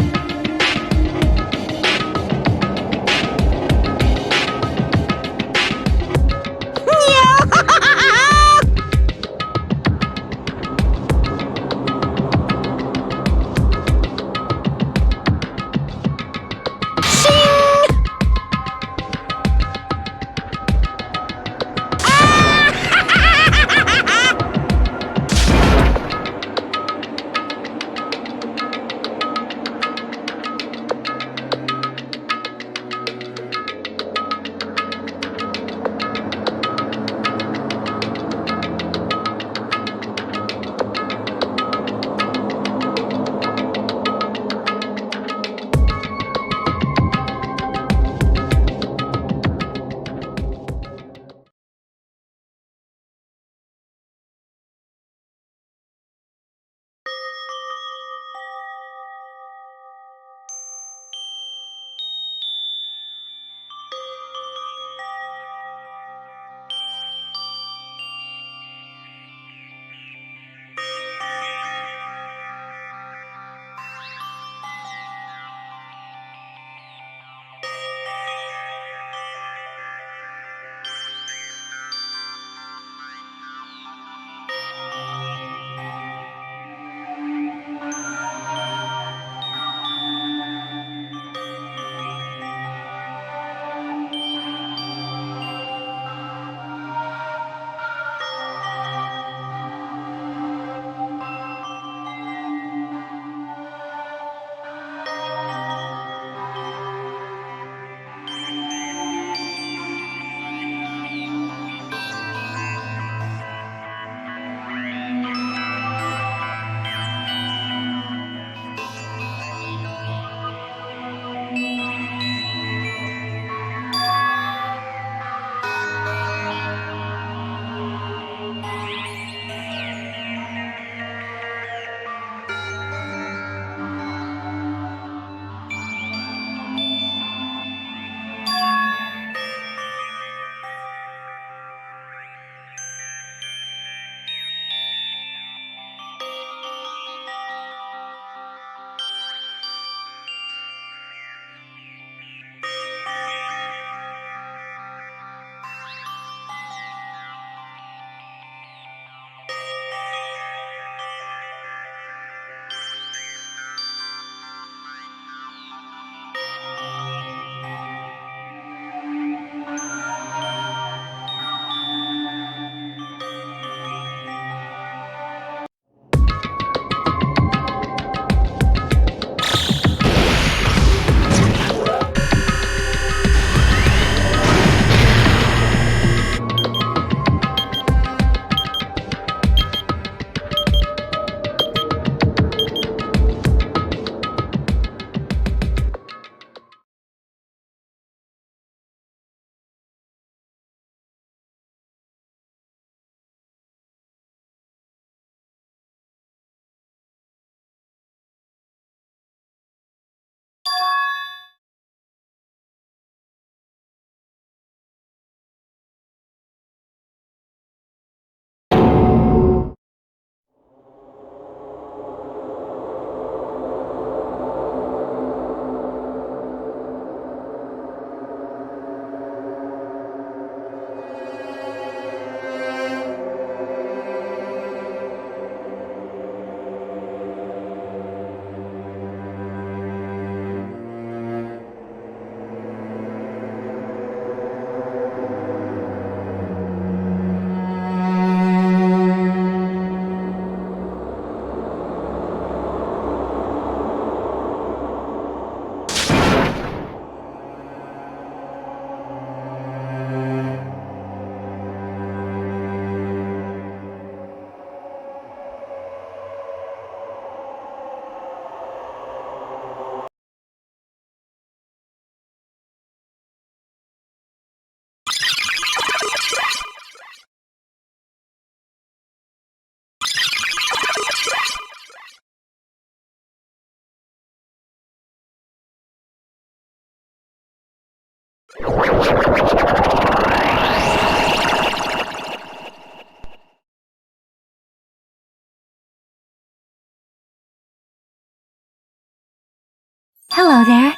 Hello there.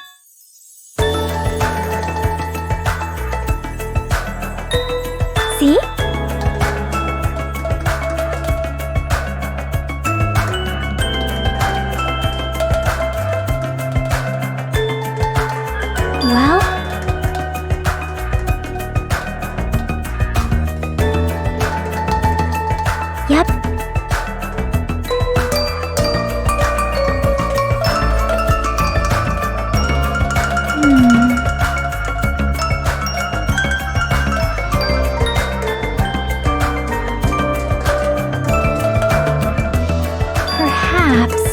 See? Well? Yep. Perhaps.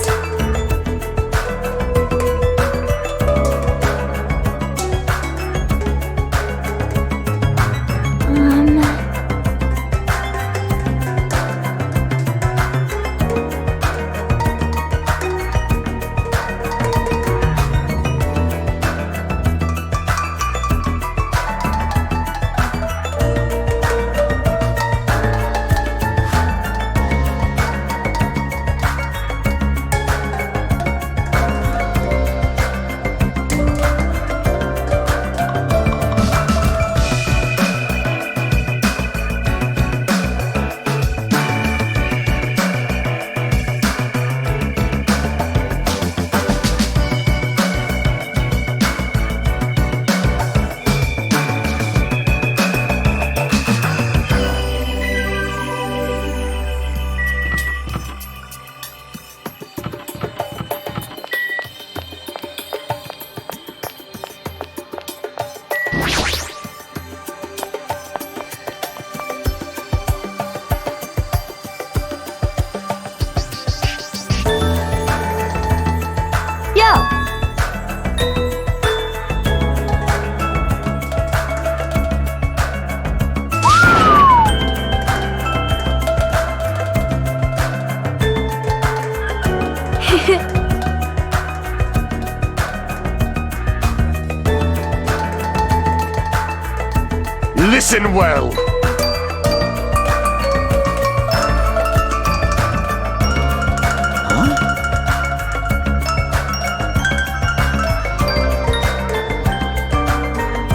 Listen well.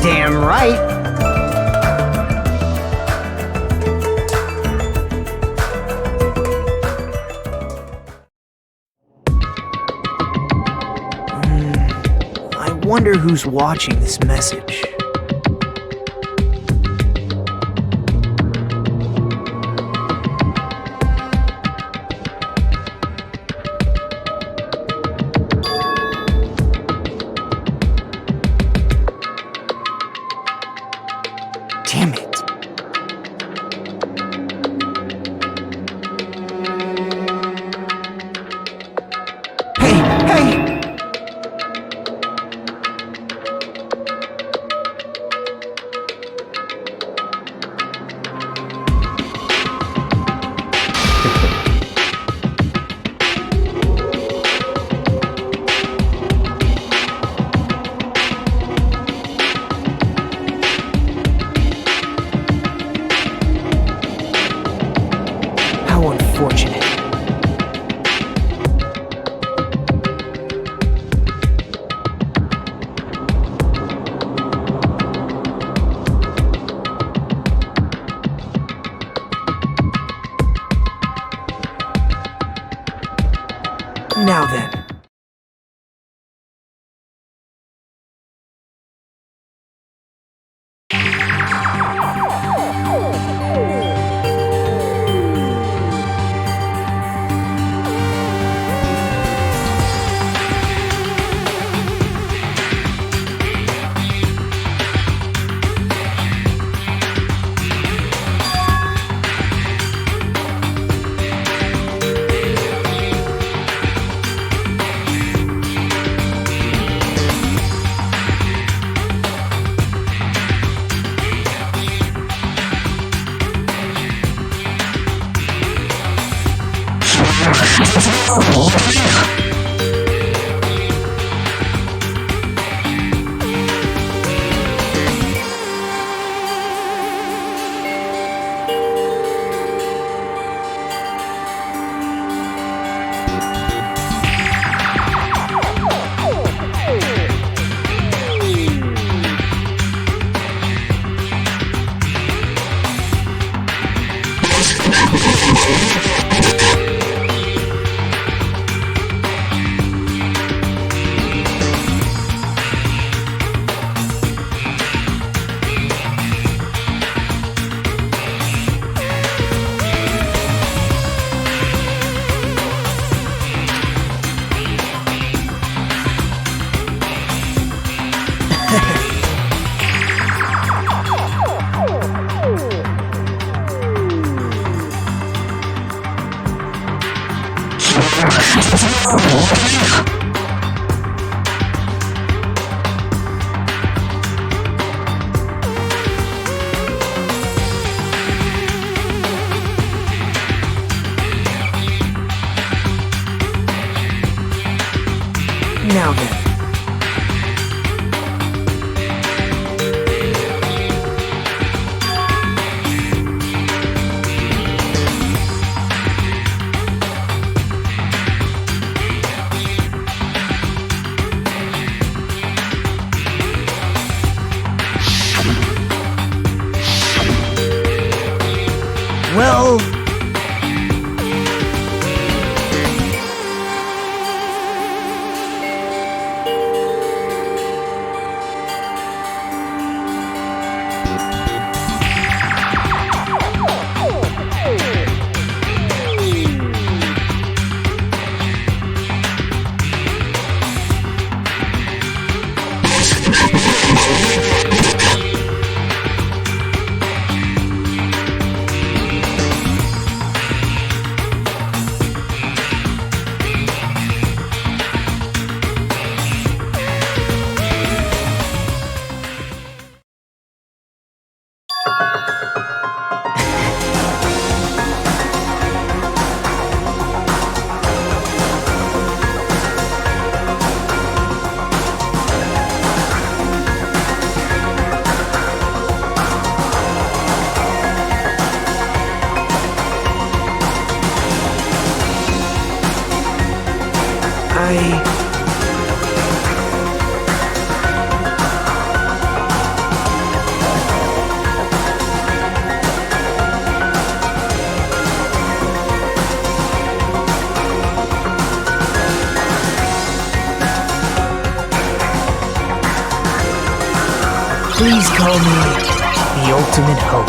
Damn right. I wonder who's watching this message. Damn it. Hey, hey! How unfortunate. Now then. Now then. Well... Please call me the ultimate hope.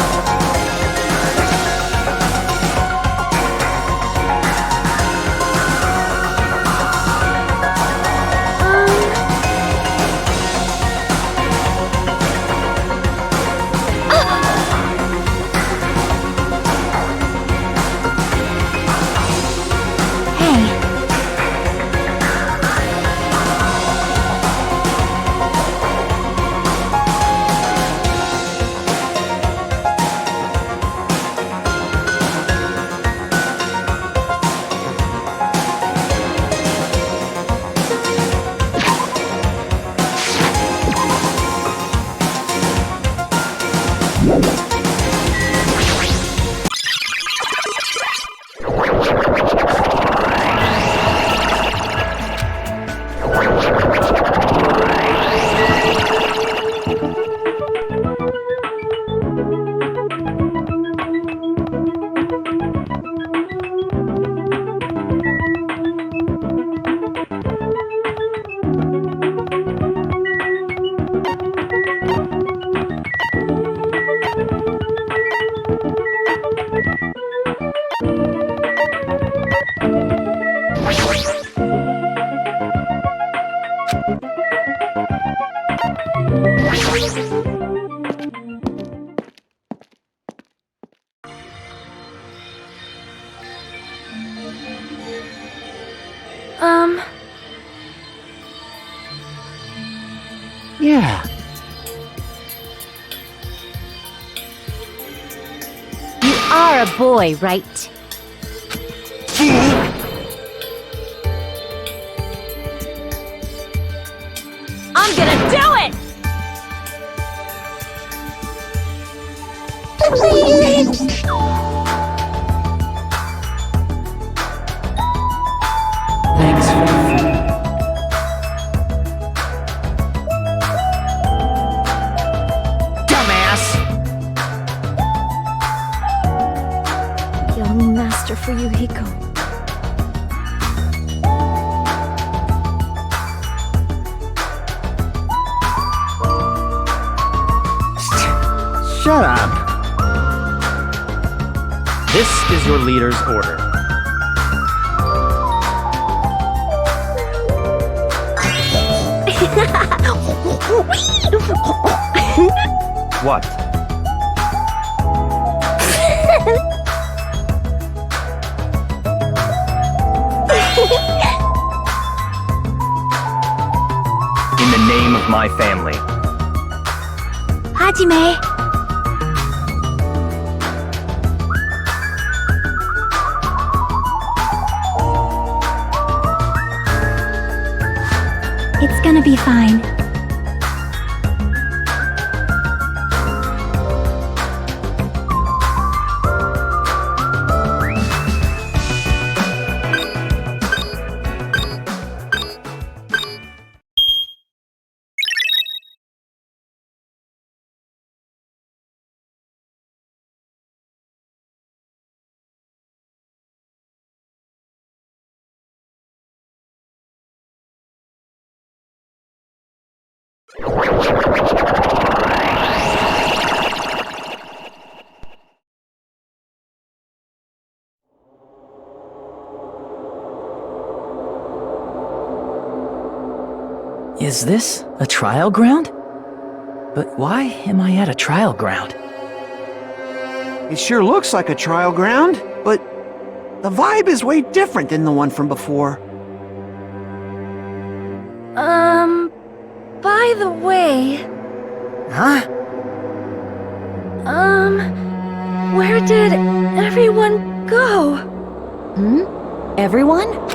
Yeah.
You are a boy, right? I'm gonna do it!
Thanks for the food.
Dumbass!
You'll
for you, Hiko.
Shut up.
This is your leader's order. What? In the name of my family.
Hajime. It's gonna be fine.
Is this a trial ground? But why am I at a trial ground?
It sure looks like a trial ground, but the vibe is way different than the one from before.
By the way,
Huh?
where did everyone go?
Everyone?